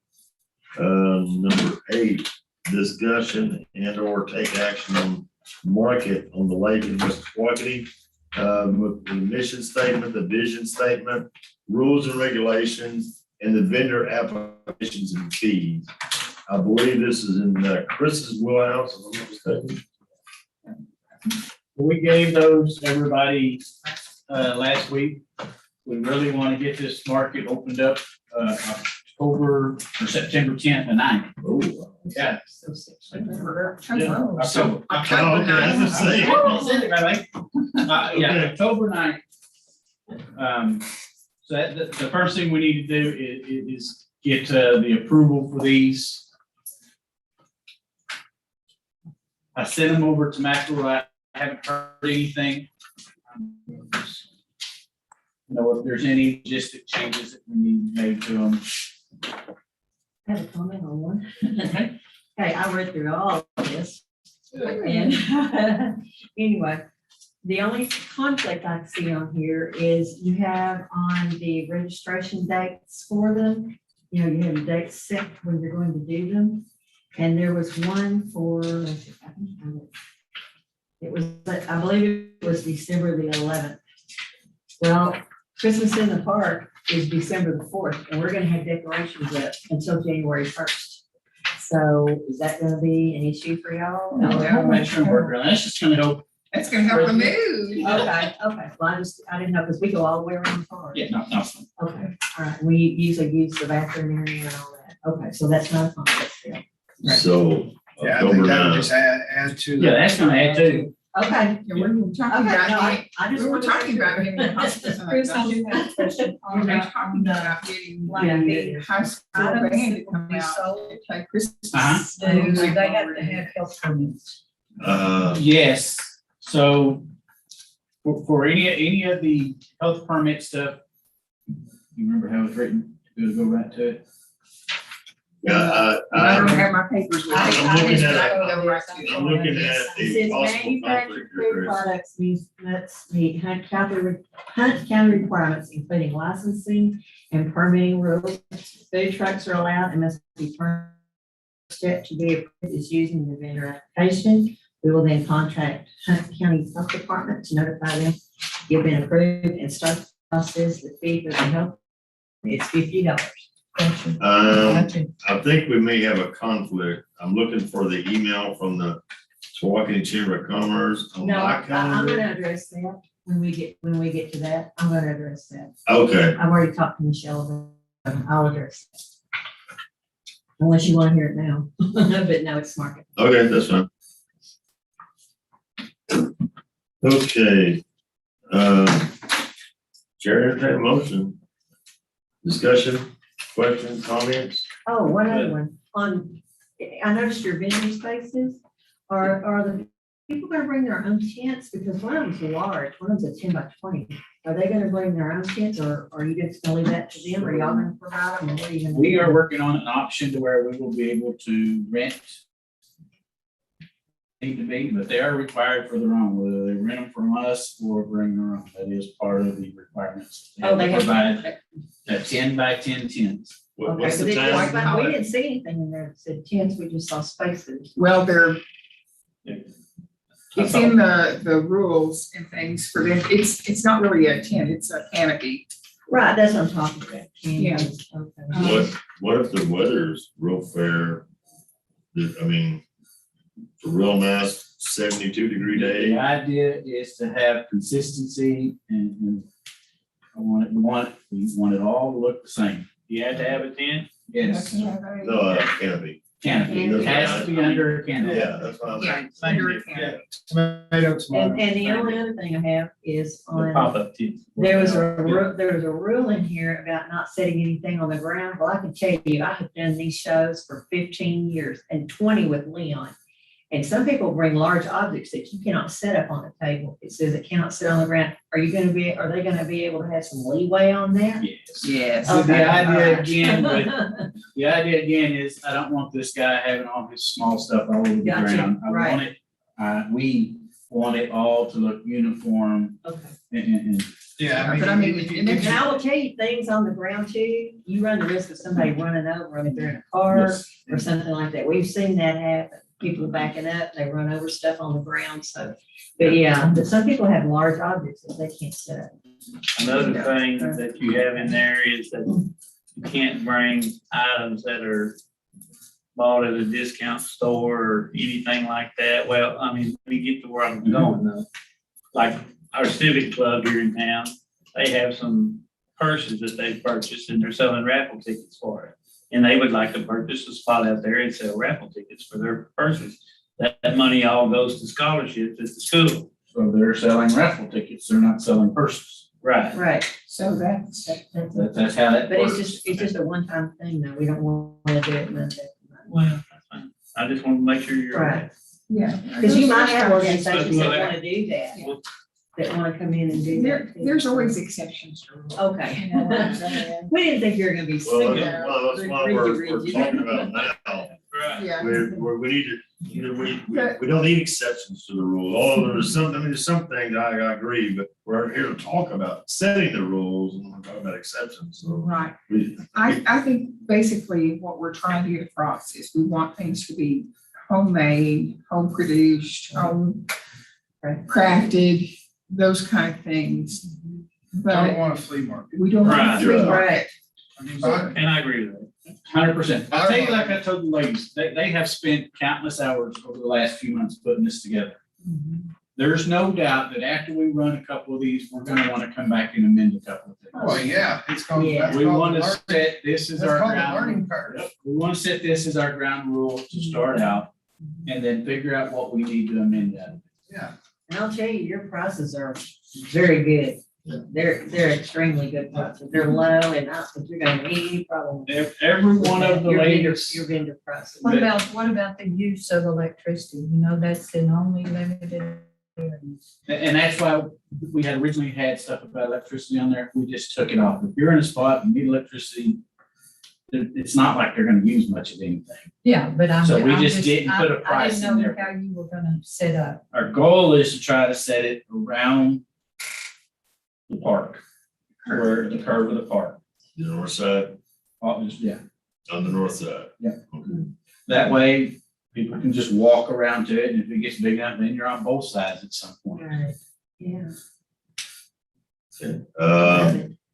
Number 8, discussion and or take action on market on the lake in West Waukene. With the mission statement, the vision statement, rules and regulations, and the vendor applications and fees. I believe this is in Chris's wheelhouse, if I'm not mistaken. We gave those everybody, last week. We really want to get this market opened up, October or September 10th and 9th. Oh, Yeah. Hello. October. oh, okay, I was just saying. Yeah, October 9th. So the first thing we need to do is get the approval for these. I sent them over to McElroy. I haven't heard anything. If there's any logistic changes that we need made to them. I have a comment on one. Hey, I read through all of this. And anyway, the only conflict I see on here is you have on the registration dates for them. You know, you have the dates set when you're going to do them. And there was one for, it was, I believe it was December the 11th. Well, Christmas in the Park is December the 4th, and we're gonna have decorations up until January 1st. So is that gonna be an issue for y'all? No, that's gonna work around. That's just gonna help. That's gonna help the mood. Okay, well, I didn't know, because we go all the way around the park. Yeah, no. Okay, all right, we usually use the bathroom area and all that. Okay, so that's not a conflict still. So, Yeah, I October think that would 9th. just add to. Yeah, that's gonna add to. Okay. Yeah, we were talking Okay, no, about, I just we were wanted to- talking about getting the hospital. Chris, I do have a question We on were that. talking about getting Yeah. the high school Items band to that come we out sold. and play Christmas. Uh-huh. Do they have to have health permits? Yes, so for any of the health permit stuff, you remember how it's written, go right to it? Yeah, I don't have my papers with me. I'm looking at I it. can go right to it. I'm looking at It a says possible manufactured conflict food here, Chris. products must meet Hunt County requirements, including licensing and permitting rules. Food trucks are allowed and must be permitted. Step to be approved is using the vendor application. We will then contact Hunt County Health Department to notify them you've been approved and start the process. The fee for the help is $50. I think we may have a conflict. I'm looking for the email from the Milwaukee Chamber of Commerce on No, my I'm calendar. gonna address that when we get to that. I'm gonna address that. Okay, I've already talked to Michelle, but I'll address that. Unless you want to hear it now, but no, it's market. okay, that's fine. Okay. Chair, entertain a motion. Discussion, questions, comments? Oh, one other one, I noticed your vending spaces, are the people gonna bring their own tents? Because one of them's large, one of them's a 10 by 20. Are they gonna bring their own tents, or are you just gonna leave that to them, or y'all gonna provide them? Or what are you gonna We do? are working on an option to where we will be able to rent. Need to be, but they are required for their own, whether they rent them from us or bring their own. That is part of the requirements. Oh, they have. Provide a 10 by 10 tents. What- Okay, What's so the they just- time? but we didn't see anything in there that said tents, we just saw spaces. Well, I it's thought- in the rules and things for them. It's not really a tent, it's a canopy. Right, that's what I'm talking about. Yeah. Okay. What if the weather's real fair? I mean, it's a real nice 72-degree The day. idea is to have consistency and we want it all to look the same. You have to have a tent? Yes. No, canopy. Canopy. It has to be under a canopy. Yeah, that's what I'm saying. Yeah, under a canopy. Tomato, tomato. And the only other thing I have is The on, pop-up tent. there was a rule in here about not setting anything on the ground. Well, I can tell you, I have done these shows for 15 years and 20 with Leon. And some people bring large objects that you cannot set up on the table. It says it cannot sit on the ground. Are they gonna be able to have some leeway on that? Yes. Yes. So the Okay. idea again, the idea again is I don't want this guy having all his small stuff all over the Gotcha, ground. I right. want it, we want it all to look uniform Okay. and Yeah, But I mean, if and you- And I will tell you, things on the ground too, you run the risk of somebody running over them if they're in a car Yes. or something like that. We've seen that happen. People backing up, they run over stuff on the ground, so. But yeah, but some people have large objects that they can't set up. Another thing that you have in there is that you can't bring items that are bought at a discount store or anything like that. Well, I mean, let me get to where I'm going though. Like our civic club here in town, they have some purses that they've purchased and they're selling raffle tickets for it. And they would like to purchase a spot out there and sell raffle tickets for their purses. That money all goes to scholarships at the school. So they're selling raffle tickets, they're not selling purses. Right. Right. So that's, That's how that But works. it's just a one-time thing though. We don't want to do it Monday. Well, that's fine. I just want to make sure you're. Right. yeah. Because you might have organizations Well, that want to do that, that want to come in and do that. too. There's always exceptions to rules. Okay. You know what I'm saying? We didn't think you were gonna be. Well, super that's why we're rigid. talking about now. Right. Yeah. We need to, you know, we don't need exceptions to the rule. Oh, there's some, I mean, there's some things I agree, but we're here to talk about setting the rules and we're talking about exceptions, so. Right. we- I think basically what we're trying to get across is we want things to be homemade, home produced, home crafted, those kind of things. Don't But want a flea market. we don't want Right. to free Yeah. market. I mean, buy- And I agree with that. 100%. I tell you, like I told the ladies, they have spent countless hours over the last few months putting this together. There's no doubt that after we run a couple of these, we're gonna wanna come back and amend a couple of Oh, things. yeah, it's called. Yeah. that's We called wanna the learn- set, this is That's our called the ground. learning curve. Yep. We wanna set this as our ground rule to start out and then figure out what we need to amend that. Yeah, And I'll tell you, your prices are very good. Yeah. They're extremely good prices. They're low and not that you're gonna have any problem. Every one of the Your vendor- ladies. Your vendor prices. What about the use of electricity? You know, that's in only limited areas. And that's why we had originally had stuff about electricity on there. We just took it off. If you're in a spot and need electricity, it's not like they're gonna use much of anything. Yeah, but I'm. So we I'm just didn't put a I price didn't in know there. how you were gonna set up. Our goal is to try to set it around the park, where the curve of the park. The north side, Yeah, on the north side. Yeah. Okay. that way people can just walk around to it, and if it gets big enough, then you're on both sides at some point. Right, yeah.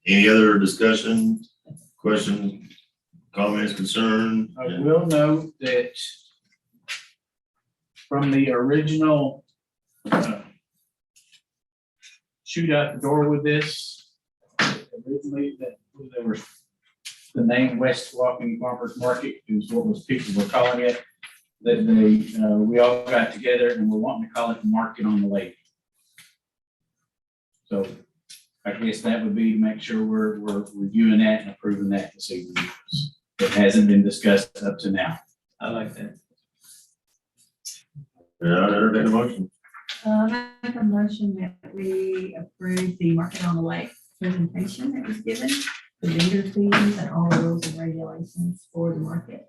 Any other discussion, questions, comments, concern? I will note that from the original shoot out the door with this, originally that there was the name West Walking Farmers Market is what was people were calling it. That we all got together and we're wanting to call it the Market on the Lake. So I guess that would be to make sure we're reviewing that and approving that this evening. It hasn't been discussed up to now. I like that. Yeah, I entertain a motion. I make a motion that we approve the Market on the Lake presentation that was given, the vendor fees and all the rules and regulations for the market.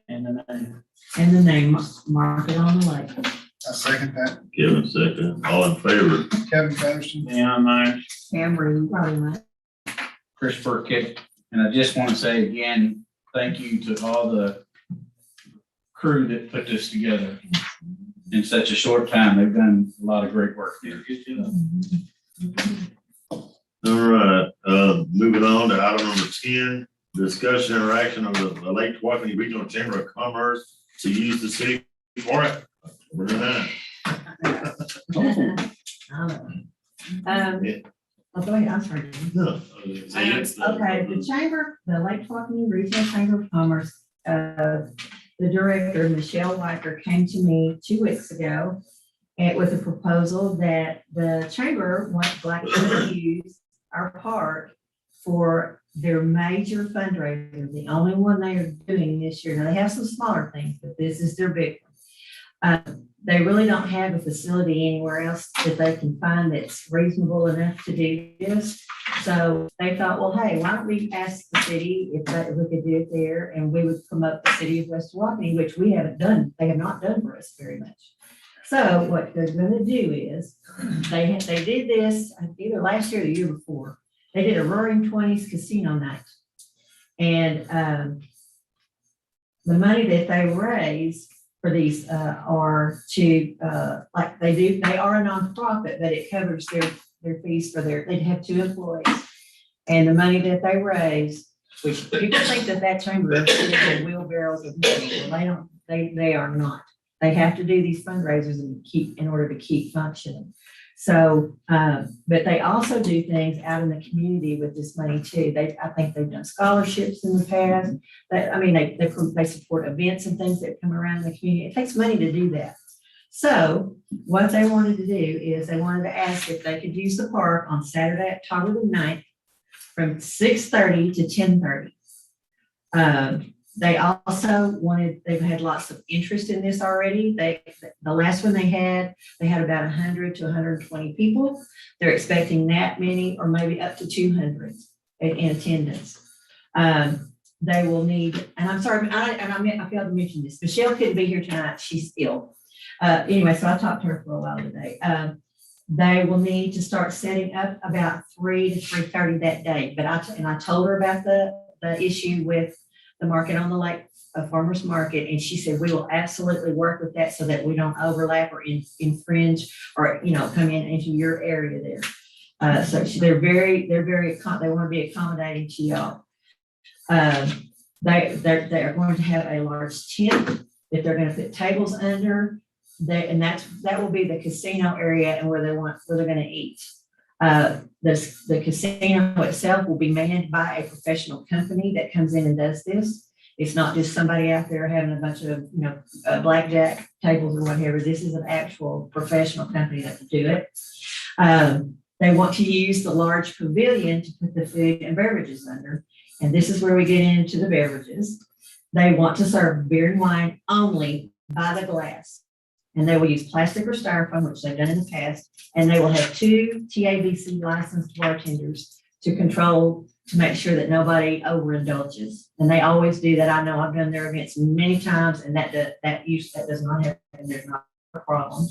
And then And the name Market on the Lake. I second that. Kevin, second, all in favor? Kevin Featherston. Leon Meyer. Pam Reed. Probably not. Chris Burkett, and I just want to say again, thank you to all the crew that put this together in such a short time. They've done a lot of great work here. All right, moving on to item number 10, discussion and action of the Lake Tawakoni Regional Chamber of Commerce to use the city for it. We're doing that. Oh, go ahead, I'm sorry. No. Okay, the chamber, the Lake Tawakoni Regional Chamber of Commerce, the director, Michelle Weicker, came to me 2 weeks ago and with a proposal that the chamber wants Blackfoot to use our park for their major fundraiser, the only one they are doing this year. Now, they have some smaller things, but this is their big one. They really don't have a facility anywhere else that they can find that's reasonable enough to do this. So they thought, well, hey, why don't we ask the city if we could do it there, and we would promote the city of West Walkeny, which we haven't done, they have not done for us very much. So what they're gonna do is, they did this either last year or the year before. They did a Roaring Twenties casino night. And the money that they raise for these are to, like they are a nonprofit, but it covers their fees for they have 2 employees. And the money that they raise, which people think that chamber is filled with wheelbarrows of money. Well, they are not. They have to do these fundraisers in order to keep functioning. So, but they also do things out in the community with this money too. I think they've done scholarships in the past. They support events and things that come around in the community. It takes money to do that. So what they wanted to do is they wanted to ask if they could use the park on Saturday, October the 9th from 6:30 to 10:30. They also they've had lots of interest in this already. The last one they had about 100 to 120 people. They're expecting that many or maybe up to 200 in attendance. They will need, and I'm sorry, I failed to mention this. Michelle couldn't be here tonight. She's ill. Anyway, so I talked to her for a while today. They will need to start setting up about 3 to 3:30 that day. But I told her about the issue with the market on the lake, a farmer's market, and she said, we will absolutely work with that so that we don't overlap or infringe or, come into your area there. So they're very, they want to be accommodating to y'all. They're going to have a large tent that they're going to put tables under. That will be the casino area and where they're going to eat. The casino itself will be manned by a professional company that comes in and does this. It's not just somebody out there having a bunch of, blackjack tables or whatever. This is an actual professional company that will do it. They want to use the large pavilion to put the food and beverages under. And this is where we get into the beverages. They want to serve beer and wine only by the glass. And they will use plastic or styrofoam, which they've done in the past. And they will have 2 TABC licensed bartenders to make sure that nobody overindulges. And they always do that. I know I've done their events many times, and that does not happen. There's not a problem.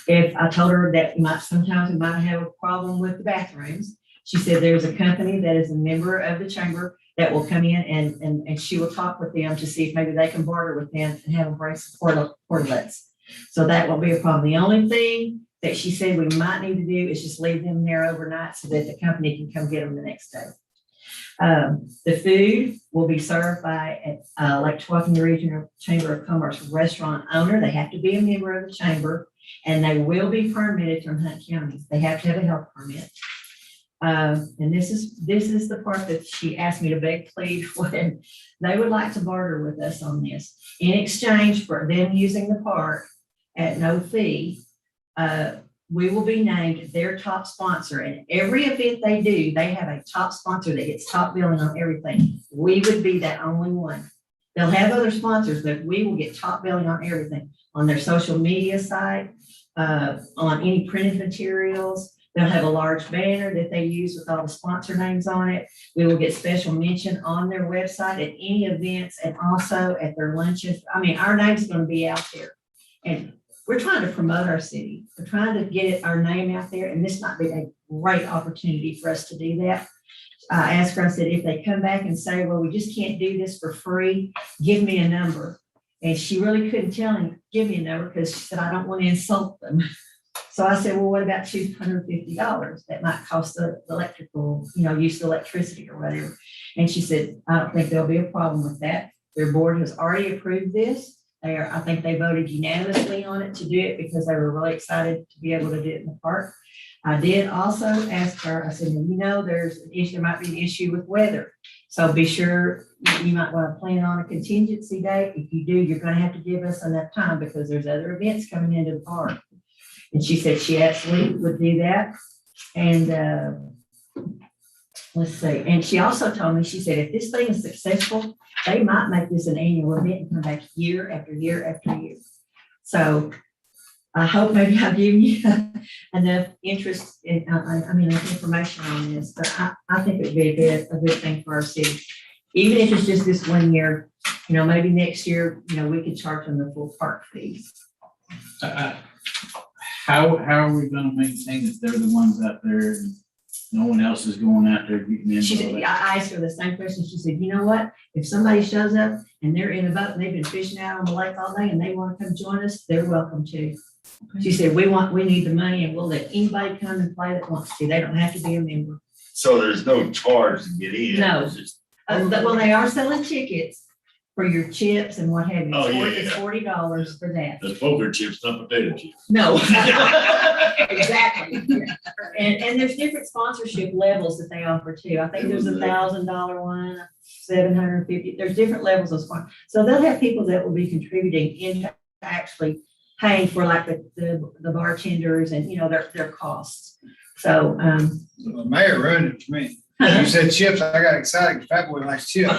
If I told her that sometimes we might have a problem with the bathrooms, she said there's a company that is a member of the chamber that will come in and she will talk with them to see if maybe they can barter with them and have them bring some portlets. So that won't be a problem. The only thing that she said we might need to do is just leave them there overnight so that the company can come get them the next day. The food will be served by Lake Tawakoni Regional Chamber of Commerce restaurant owner. They have to be a member of the chamber, and they will be permitted from Hunt County. They have to have a health permit. And this is the part that she asked me to beg, plead, when they would like to barter with us on this. In exchange for them using the park at no fee, we will be named their top sponsor. And every event they do, they have a top sponsor that gets top billing on everything. We would be that only one. They'll have other sponsors, but we will get top billing on everything, on their social media site, on any printed materials. They'll have a large banner that they use with all the sponsor names on it. We will get special mention on their website at any events and also at their lunches. Our name's going to be out there. And we're trying to promote our city. We're trying to get our name out there, and this might be a great opportunity for us to do that. I asked her, I said, if they come back and say, well, we just can't do this for free, give me a number. And she really couldn't give me a number because she said, I don't want to insult them. So I said, well, what about $250? That might cost the electrical, use of electricity or whatever. And she said, I don't think there'll be a problem with that. Their board has already approved this. I think they voted unanimously on it to do it because they were really excited to be able to do it in the park. I did also ask her, I said, there might be an issue with weather. So be sure you might want to plan on a contingency date. If you do, you're going to have to give us enough time because there's other events coming into the park. And she said she absolutely would do that. And let's see. And she also told me, she said, if this thing is successful, they might make this an annual event and come back year after year after year. So I hope maybe I've given you enough interest in, enough information on this, but I think it would be a good thing for our city. Even if it's just this 1 year, maybe next year, we could charge them the full park fees. how are we gonna maintain that they're the ones out there and no one else is going out there getting in? She said, I asked her the same question. She said, you know what? If somebody shows up and they're in a boat and they've been fishing out on the lake all day and they want to come join us, they're welcome to. She said, we need the money and we'll let anybody come and play that wants to. They don't have to be a member. So there's no charge to get in? No. It's just- Well, they are selling tickets for your chips and what have you. Oh, yeah, It's yeah. $40 for that. The poker chips, not potato chips. No. Exactly. And there's different sponsorship levels that they offer too. I think there's $1,000 one, 750. There's different levels of sponsor. So they'll have people that will be contributing into actually paying for like the bartenders and, you know, their costs. So, The mayor ruined it for me. You said chips, I got excited, Fat Boy likes chips.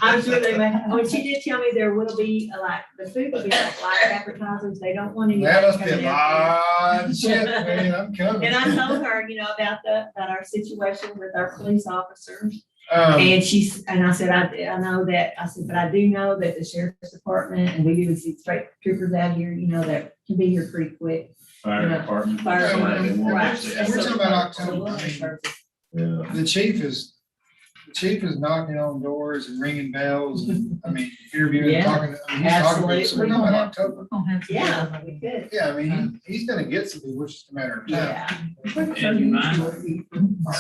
I'm sure they may, oh, she did tell me there will be like, the food will be like live appetizers. They don't want any. That must be a coming out lot of chips, man, I'm there. coming. And I told her, you know, about our situation with our police officers. Um, And I said, I know that, I said, but I do know that the sheriff's department, and we do see straight troopers out here, you know, that can be here pretty quick. Fire Yeah. department. Fire department, Right. yeah. We're talking about October. Yeah. The chief is knocking on doors and ringing bells and, I mean, interviewing, Yeah, talking, I mean, he's talking, to people. So we're talking about October. We're gonna have to- Yeah, we could. Yeah, I mean, he's gonna get some people, it's just a matter of time. Yeah. And you might,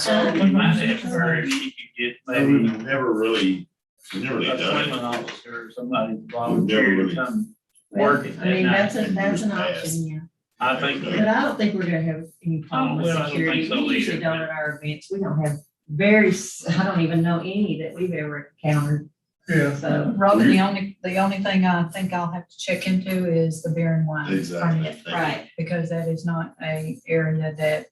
so we might ask her if she could get maybe We've never really a done swimming it. officer or somebody volunteer to really- come work it I mean, that that's night. an option, yeah. I think, But I don't think we're gonna have any problem with well, I don't security. think so We usually either. don't at our events. We don't have I don't even know any that we've ever encountered, Yeah. so. Robin, the only thing I think I'll have to check into is the beer and wine. Exactly. permit, Right. Because that is not a area that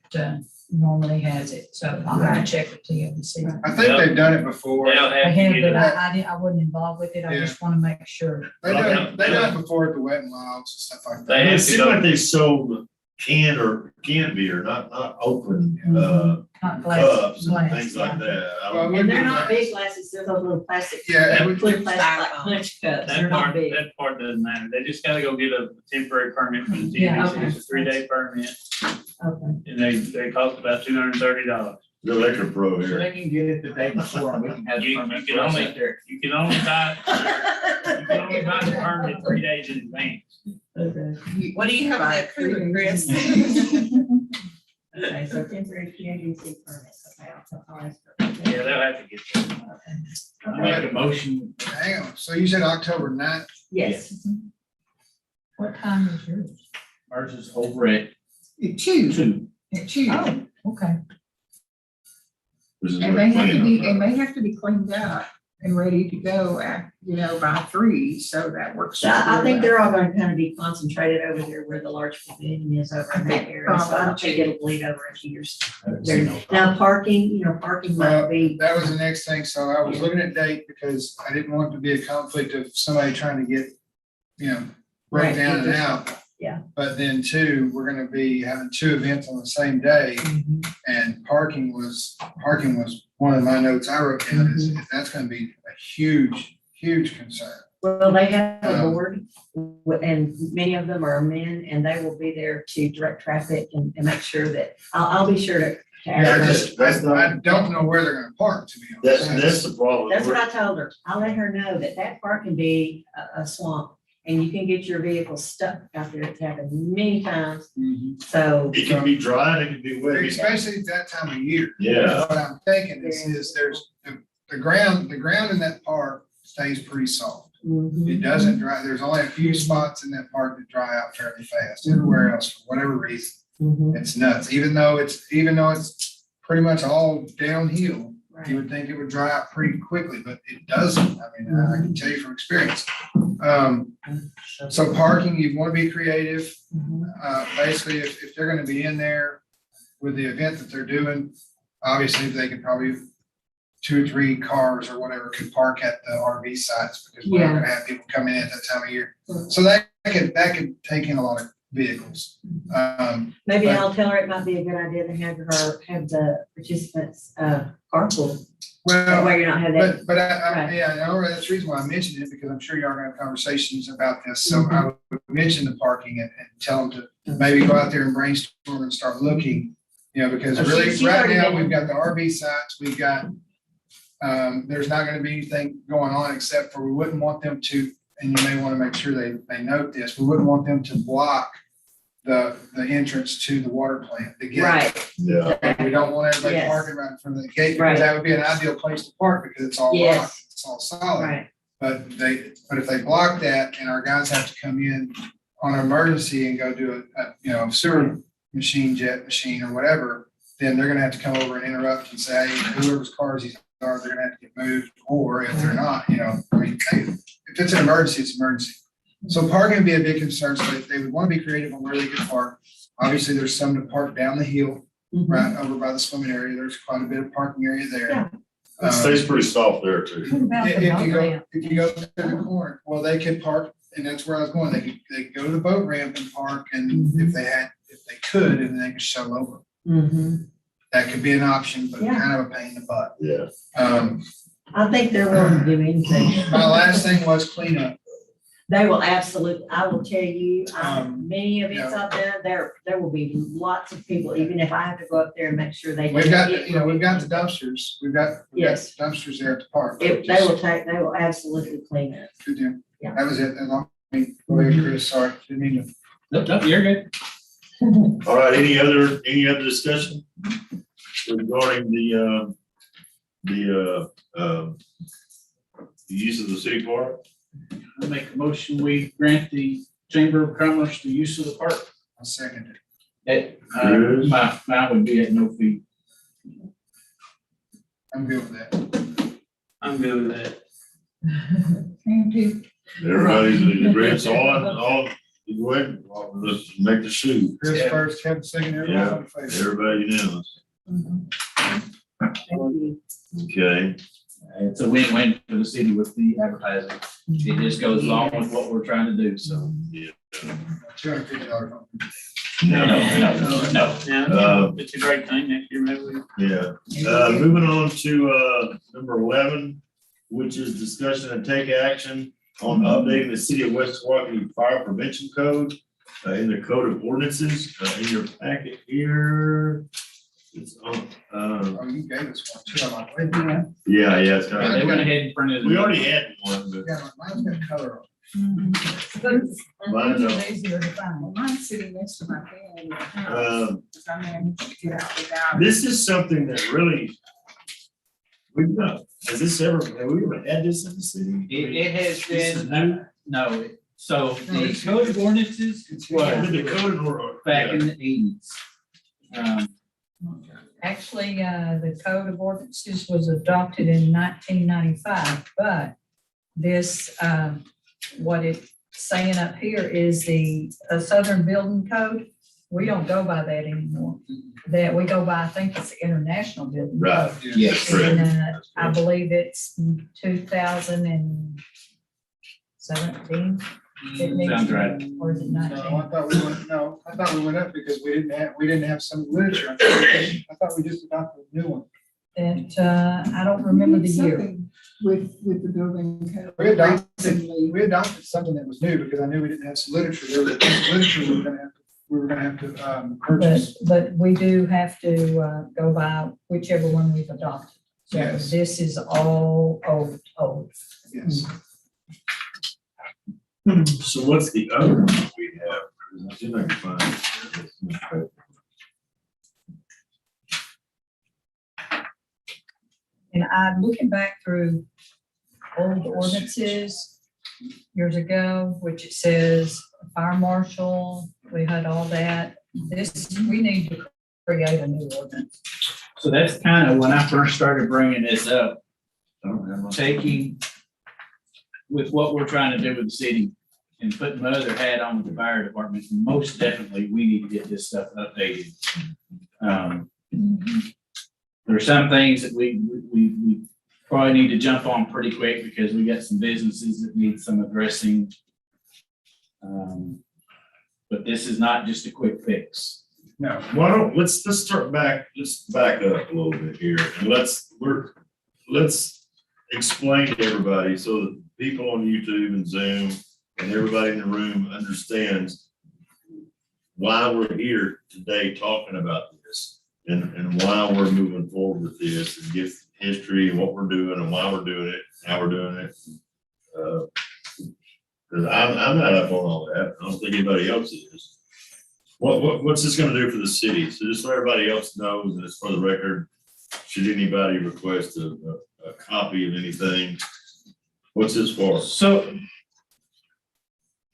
normally has it, so I'll have to check with TM and see. I think they've done it before. they'll I have to have, get but it. I wasn't involved with it, I just wanna make sure. They've done it before at the Wet and Wilds and stuff like They that. It have to seemed go- like they sold canned beer, not open, Not glass. cups and glass, things like yeah. that. I Well, don't- And they're not big glasses, they're those little plastic. Yeah, it would- Clear plastic like punch cups, they're not big. That part doesn't matter. They just gotta go get a temporary permit from the Yeah, TDC. It's a 3-day permit Okay. and they cost about $230. The liquor pro So here. they can get it the day before and we can have the You permit can for us only- out there. You can only buy the permit 3 days in advance. Okay. What do you have that food, Chris? Okay, so temporary PADC permits, okay, I'll ask her. Yeah, they'll have to get that. I make a motion, Hang on, so you said October 9th? Yes, What time is yours? ours is over at At two, 2. at two. Oh, okay. This is And what they have to cleanup be, is. and they have to be cleaned up and ready to go at, by 3, so that works. so I think really they're all gonna kind of be concentrated over there where the large pavilion is over in that area, so I don't think it'll bleed over into yours. Now, parking, parking might be. That was the next thing, so I was looking at date because I didn't want it to be a conflict of somebody trying to get, broke Right, down and get this- out. yeah. But then two, we're gonna be having 2 events on the same day, Mhm. and parking was one of my notes I wrote down, is that's gonna be a huge, huge concern. Well, they have a board, and many of them are men, and they will be there to direct traffic and make sure that, I'll be sure to. I don't know where they're gonna park, to be honest. That's the problem. That's what I told her. I'll let her know that that park can be a swamp, and you can get your vehicle stuck out there. It's happened many times, Mhm. so. It can be dry and it can be wet. Especially at that time of year. Yeah. What I'm thinking is there's, the ground in that park stays pretty soft. Mhm. It doesn't dry, there's only a few spots in that park that dry out fairly fast. Everywhere else, for whatever reason, Mhm. it's nuts. Even though it's pretty much all downhill, you Right. would think it would dry out pretty quickly, but it doesn't. I mean, I can tell you from experience. So parking, you want to be creative. Mhm. Basically, if they're gonna be in there with the event that they're doing, obviously, they could probably 2 or 3 cars or whatever could park at the RV sites, because we're not gonna have people come in at that time of year. So that could take in a lot of vehicles. Maybe But- I'll tell her it might be a good idea to have the participants carpool. That Well, way you're not having that. but I, Right. yeah, I know that's the reason why I mentioned it, because I'm sure you are gonna have conversations about this. So I would mention the parking and tell them to maybe go out there and brainstorm and start looking, because Oh, really, she's right already now, been- we've got the RV sites, we've got, there's not gonna be anything going on except for we wouldn't want them to, and you may wanna make sure they note this, we wouldn't want them to block the entrance to the water plant, the gate. Right, Yeah. We don't want everybody Yes. parking right in front of the gate, Right. because that would be an ideal place to park, because it's all rock, Yes. it's all solid. right. But if they block that and our guys have to come in on an emergency and go do a sewer jet machine or whatever, then they're gonna have to come over and interrupt and say, hey, whoever's cars these are, they're gonna have to get moved, or if they're not, if it's an emergency, it's an emergency. So parking would be a big concern, so they would wanna be creative on where they could park. Obviously, there's some to park down the hill, right over by the swimming area, there's quite a bit of parking area there. Yeah. It stays pretty soft there too. What about the boat ramp? If you go to the corner, well, they could park, and that's where I was going, they could go to the boat ramp and park, and if they could, and they could shuttle over. Mhm. That could be an option, but Yeah. kind of a pain in the butt. Yeah. I think they're willing to do anything. My last thing was cleanup. They will absolutely, I will tell you, many of it's yeah. up there will be lots of people, even if I have to go up there and make sure they. We've got the dumpsters, we've got Yes. dumpsters there at the park. They will absolutely clean it. Good deal. Yeah. That was it, as long, go ahead, Chris, sorry, didn't mean to. No, you're good. All right, any other discussion regarding the use of the city park? I make a motion, we grant the Chamber of Commerce the use of the park. I'll second it. Yes. Mine would be at no fee. I'm good with that. I'm good with that. Everybody's agreed, so all, go ahead, let's make the shoot. Chris Yeah. first, Kevin second, everybody on the face. Everybody unanimous. Okay, It's a win-win for the city with the advertising. It just goes along with what we're trying to do, so. $250. No. Yeah, it's a great thing next year, maybe we. yeah. Moving on to, number 11, which is discussion and take action on updating the city of West Milwaukee Fire Prevention Code, in the Code of Ordinances, in your packet here. It's on, Oh, you gave us one too, I'm like, wait a minute. yeah, it's kind They of, went ahead and printed. we already had one, but. Yeah, mine's got color on Mine don't. It's easier to find. Well, mine's sitting next to my bed in the house, Um, because I managed to get out without. This is something that really, we've not, have we ever had this in the city? It has This is been, no, so the Code of Ordinances Well, was the code or. back in the eighties. Actually, the Code of Ordinances was adopted in 1995, but this, what it's saying up here is the Southern Building Code. We don't go by that anymore. That we go by, I think it's the International Building. Right. Code. Yes. And I believe it's 2017. It needs Sounds to be, right. Or is it No, 19? I thought we went up because we didn't have some literature. I thought we just adopted a new one. And I don't remember the year. Something With the building code. We adopted, recently. we adopted something that was new because I knew we didn't have some literature. There was literature we were gonna have to purchase. But we do have to go by whichever one we've adopted. So Yes. this is all old. Yes. So what's the other one we have? I see if I can find it. And I'm looking back through old ordinances years ago, which it says fire marshal, we had all that. We need to create a new ordinance. So that's kind of when I first started bringing this up, I don't have one. taking with what we're trying to do with the city and putting my other hat on with the fire department, most definitely, we need to get this stuff updated. There are some things that we probably need to jump on pretty quick because we got some businesses that need some addressing. But this is not just a quick fix. No. Why don't, let's start back, let's back up a little bit here and let's let's explain to everybody so that people on YouTube and Zoom and everybody in the room understands why we're here today talking about this and why we're moving forward with this and give history and what we're doing and why we're doing it, how we're doing it. Cause I'm not up on all that. I don't think anybody else is. What's this gonna do for the city? So just so everybody else knows, and it's for the record, should anybody request a copy of anything, what's this for? So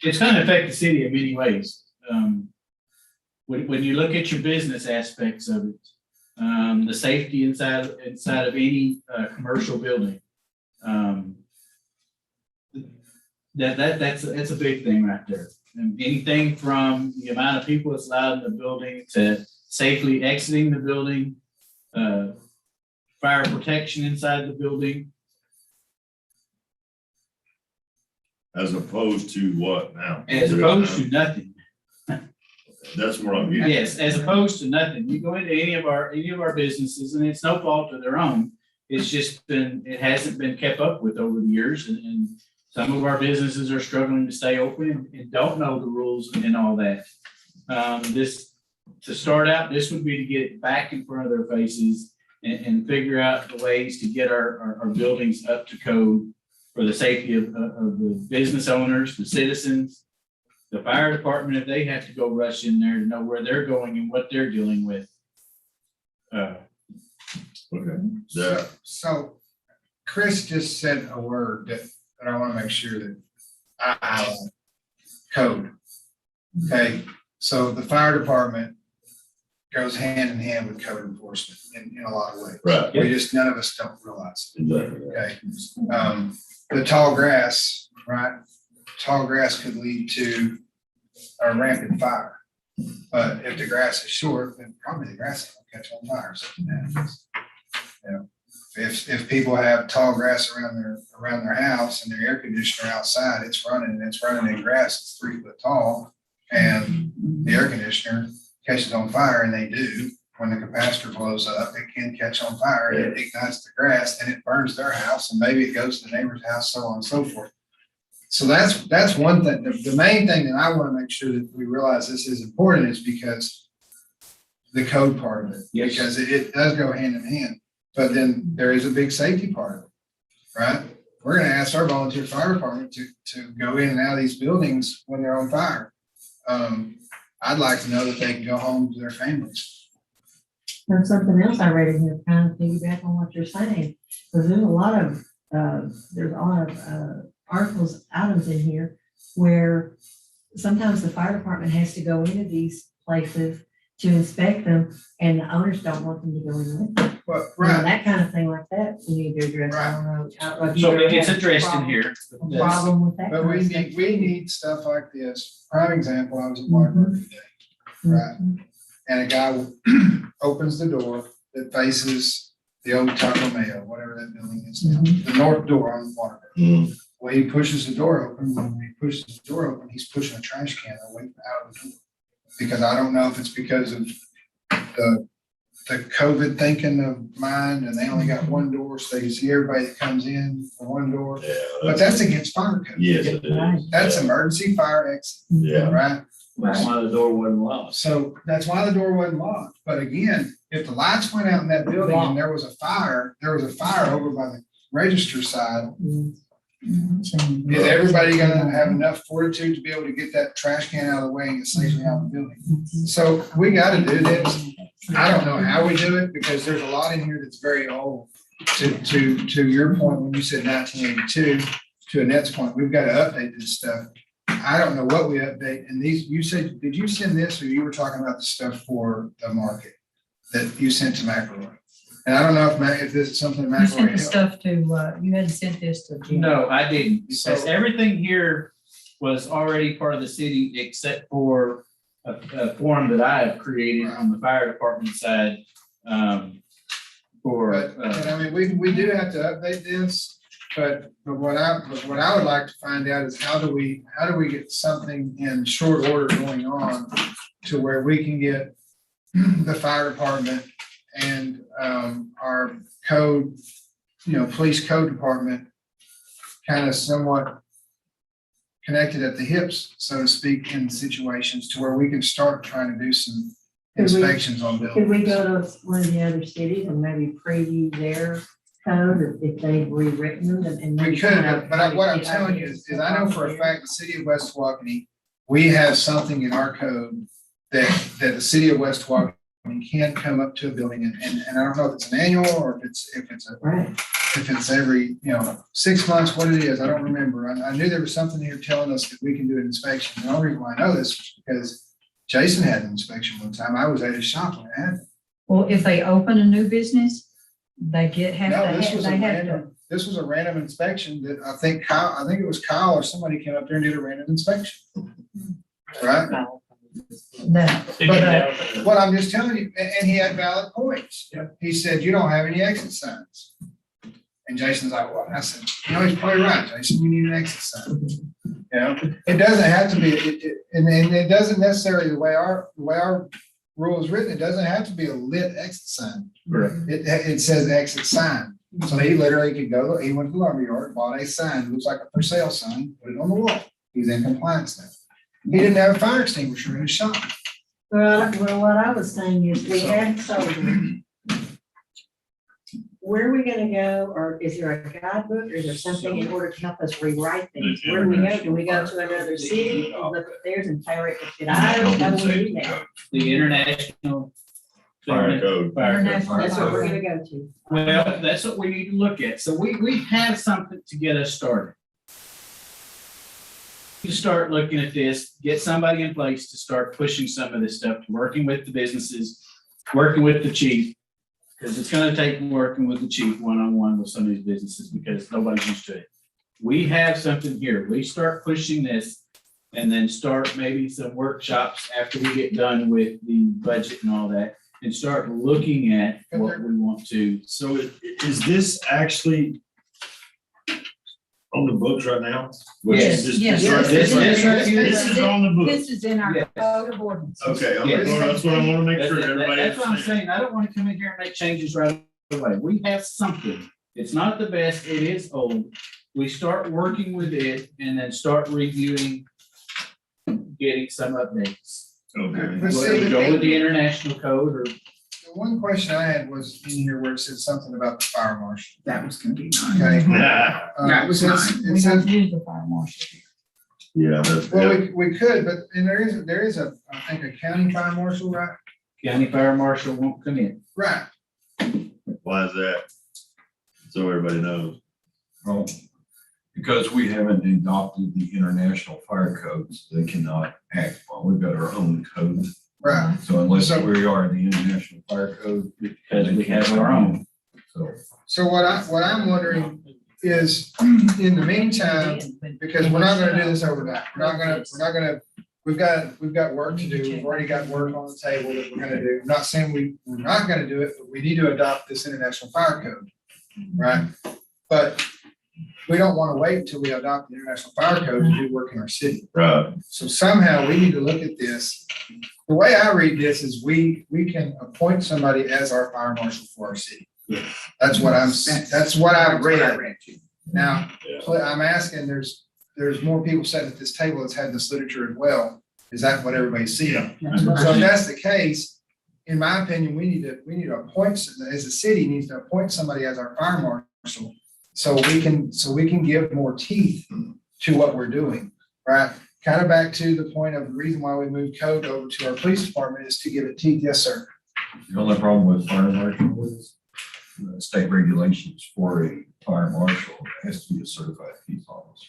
it's gonna affect the city in many ways. When you look at your business aspects of it, the safety inside of any commercial building. That's a big thing right there. And anything from the amount of people that's allowed in the building to safely exiting the building, fire protection inside the building. As opposed to what now? As opposed to nothing. That's where I'm getting. Yes, as opposed to nothing. You go into any of our businesses and it's no fault of their own. It's just it hasn't been kept up with over the years and some of our businesses are struggling to stay open and don't know the rules and all that. To start out, this would be to get it back in front of their faces and figure out the ways to get our buildings up to code for the safety of the business owners, the citizens, the fire department, if they have to go rush in there to know where they're going and what they're dealing with. Okay. Yeah. So Chris just said a word that I want to make sure that I highlight. Code. Okay, so the fire department goes hand in hand with code enforcement in a lot of ways. Right. None of us don't realize. Exactly. Okay. The tall grass, right? Tall grass could lead to a rampant fire. But if the grass is short, then probably the grass will catch on fire. You know, if people have tall grass around their house and their air conditioner outside, it's running in grass, it's 3 foot tall. And the air conditioner catches on fire, and they do. When the capacitor blows up, it can catch on fire and it ignites the grass and it burns their house and maybe it goes to the neighbor's house, so on and so forth. So that's one thing. The main thing that I want to make sure that we realize this is important is because the code part of it, Yes. because it does go hand in hand. But then there is a big safety part of it, right? We're going to ask our volunteer fire department to go in and out of these buildings when they're on fire. I'd like to know that they can go home to their families. And something else I read in here, kind of piggyback on what you're saying, because there's a lot of articles, items in here where sometimes the fire department has to go into these places to inspect them, and the owners don't want them to go in with them. But, You know, right, that kind of thing like that, we need to address. I don't know. have you So ever it's had a addressed in problem- here. a Problem with that. but kind of stuff? we need stuff like this. Prime example, I was at Martin today, right? And a guy opens the door that faces the old Taco Mayo, whatever that building is now, the north door on Waterbury. Mm. When he pushes the door open, he's pushing a trash can away out of the door. Because I don't know if it's because of the COVID thinking of mine, and they only got one door, so they see everybody that comes in for one door. Yeah. But that's against fire code. Yes, it is. That's emergency fire exit, Yeah. right? That's why the door wasn't locked. So that's why the door wasn't locked. But again, if the lights went out in that building and there was a fire over by the register side, is everybody gonna have enough fortitude to be able to get that trash can out of the way and get safely out of the building? So we gotta do this. I don't know how we do it, because there's a lot in here that's very old. To your point, when you said 1982, to Annette's point, we've got to update this stuff. I don't know what we update, and these, you said, did you send this, or you were talking about the stuff for the market that you sent to McElroy? And I don't know if this is something You sent McElroy the stuff to, you hadn't sent this to Jim. No, I didn't, because So- everything here was already part of the city except for a form that I have created on the fire department side. For, But I mean, we do have to update this, but what I would like to find out is how do we get something in short order going on to where we can get the fire department and our code police code department kind of somewhat connected at the hips, so to speak, in situations to where we can start trying to do some Could we- inspections on Could buildings. we go to one of the other cities and maybe preview their code if they've rewritten them and? We maybe could, kind of but what I'm get telling you ideas is I know for a from fact, the city of West Waukene, we have something in our code that the city of West Waukene can come up to a building and I don't know if it's an annual or Right. if it's every, 6 months, what it is, I don't remember. I knew there was something here telling us that we can do an inspection. The only reason why I know this is because Jason had an inspection one time. I was at his shop when it happened. Well, if they open a new business, they No, this was this was a random inspection that I think it was Kyle or somebody came up there and did a random inspection. Right? No. But what I'm just telling you, and he had valid points. He said, you don't have any exit signs. And Jason's like, well, I said, he's probably right, Jason, you need an exit sign. It doesn't have to be, and it doesn't necessarily, the way our rule is written, it doesn't have to be a lit exit sign. Correct. It says exit sign. So he literally could go, he went to the lumberyard, bought a sign, looks like a for sale sign, put it on the wall. He's in compliance now. He didn't have a fire extinguisher in his shop. Well, what I was saying is we had sold them. Where are we gonna go, or is there a guidebook, or is there something in order to help us rewrite things? Where do we go? Do we go to another city and look at theirs and tailor it to fit ours? How do we do that? The international. Fire code. Fire code. International That's what we're gonna go to. Well, that's what we need to look at. So we have something to get us started. To start looking at this, get somebody in place to start pushing some of this stuff, working with the businesses, working with the chief. Because it's gonna take working with the chief one-on-one with some of these businesses because nobody's used to it. We have something here. We start pushing this and then start maybe some workshops after we get done with the budget and all that. And start looking at what we want to. So is this actually on the books right now? Yes, yes. This is on the books. This is in our Yes. code of ordinance. Okay, Yes. that's what I want to make sure everybody That's what I'm understands. saying. I don't want to come in here and make changes right away. We have something. It's not the best. It is old. We start working with it and then start reviewing, getting some updates. Okay. Let's see, Whether we go with the international code or The one question I had was in here where it said something about the fire marshal. That was gonna be mine. Okay. Nah, That was It We says, don't use the fire marshal. yeah, that's, well, we could, but and there is a, I think, a county fire marshal, right? county fire marshal won't come in. Right. why is that? So everybody knows. Well, because we haven't adopted the international fire codes, they cannot act on. We've got our own code. Right. So unless we are in the international fire code. Because we have our own. So So what I'm wondering is, in the meantime, because we're not gonna do this overnight, we've got work to do. We've already got work on the table that we're gonna do. I'm not saying we're not gonna do it, but we need to adopt this international fire code, right? But we don't wanna wait until we adopt the international fire code to do work in our city. Right. So somehow we need to look at this. The way I read this is we can appoint somebody as our fire marshal for our city. That's what that's what I've read. Now, I'm asking, there's more people sitting at this table that's had this literature as well. Is that what everybody's seeing? So if that's the case, in my opinion, we need to appoint, as a city, needs to appoint somebody as our fire marshal. So we can give more teeth to what we're doing, right? Kind of back to the point of the reason why we moved code over to our police department is to give it teeth. Yes, sir. the only problem with fire marshal is state regulations for a fire marshal has to be a certified peace officer.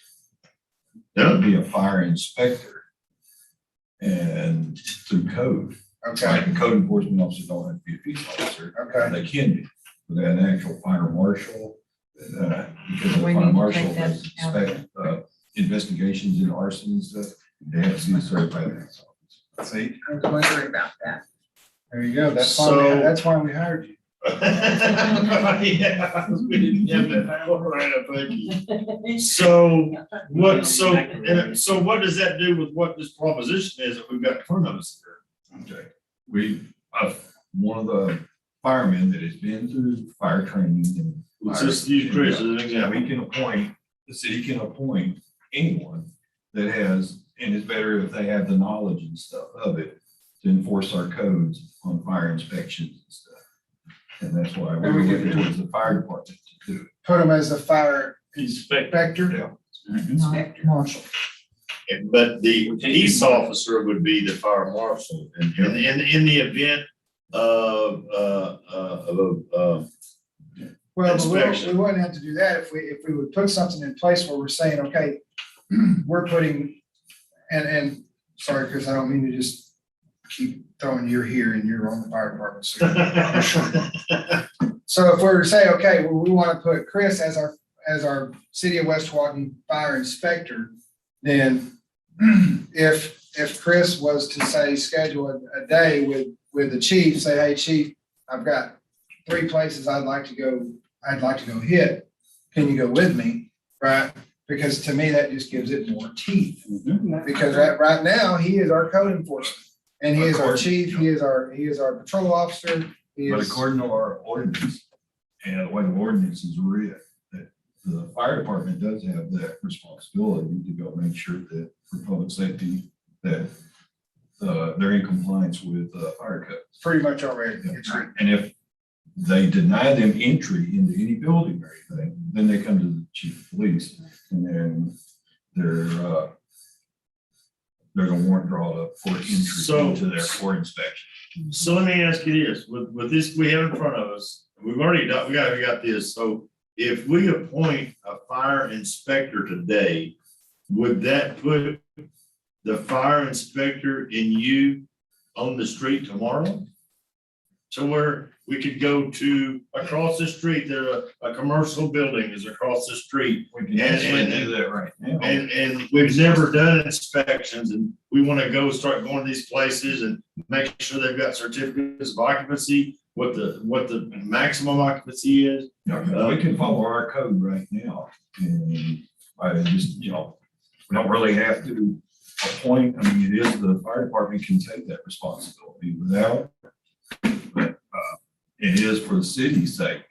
That would be a fire inspector and through code. Okay, Like the code enforcement officers don't have to be a peace officer. okay. They can be, but an actual fire marshal, because the We need fire to marshal take that does out of inspect investigations in arson and stuff, they have to be certified in that office. See, I was wondering about that. there you go. That's So- that's why we hired you. Yeah, we didn't have that right up, thank you. So so what does that do with what this proposition is that we've got in front of us here? Okay, we, one of the firemen that has been through fire training and Let's just use Chris as an Yeah, example. we can appoint, the city can appoint anyone that has, and it's better if they have the knowledge and stuff of it to enforce our codes on fire inspections and stuff. And that's why we And were we looking can- towards the fire department to do it. Put them as the fire Inspector. inspector. Inspector. Marshall. But the peace officer would be the fire marshal in the event of Well, but Inspection. we wouldn't have to do that if we would put something in place where we're saying, okay, we're putting, and sorry, Chris, I don't mean to just keep throwing you here and you're on the fire department. So if we were to say, okay, well, we want to put Chris as our city of West Walton fire inspector, then if Chris was to say, schedule a day with the chief, say, hey, chief, I've got 3 places I'd like to go hit. Can you go with me? Right? Because to me, that just gives it more teeth. Because right now, he is our code enforcement. And he is our chief, he is our patrol officer. He But is, according to our ordinance, and the way the ordinance is read, that the fire department does have that responsibility to go make sure that for public safety, that they're in compliance with fire code. pretty much already. It's written. And if they deny them entry into any building or anything, then they come to the chief of police and then there's a warrant drawn up for So- entry into there for inspection. So let me ask you this, with this we have in front of us, we've already got, we got this, so if we appoint a fire inspector today, would that put the fire inspector and you on the street tomorrow? So where we could go to across the street, there a commercial building is across the street. We can actually And- do that right now. And we've never done inspections and we want to go start going to these places and make sure they've got certificates of occupancy, what the maximum occupancy is. Yeah, we can follow our code right now, and I just, we don't really have to appoint, I mean, it is the fire department can take that responsibility without. But, it is for the city's sake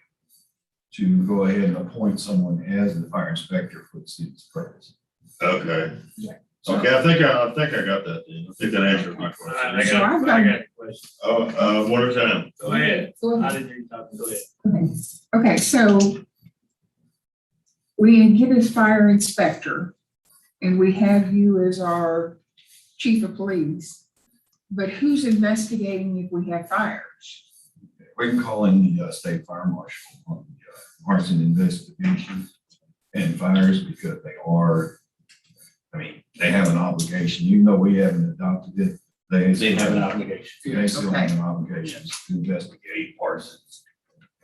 to go ahead and appoint someone as the fire inspector for the city's purpose. Okay. Yeah. Okay, I think I got that then. I think that answers my I question. So I've got- got a question. One at a time. Go ahead. Go I ahead. didn't hear you talking. Go ahead. Okay, so we get as fire inspector and we have you as our chief of police. But who's investigating if we have fires? We can call in the state fire marshal on the arson investigations and fires because they are, I mean, they have an obligation, even though we haven't adopted it, They have an obligation. They still Okay. have an obligation to investigate arsons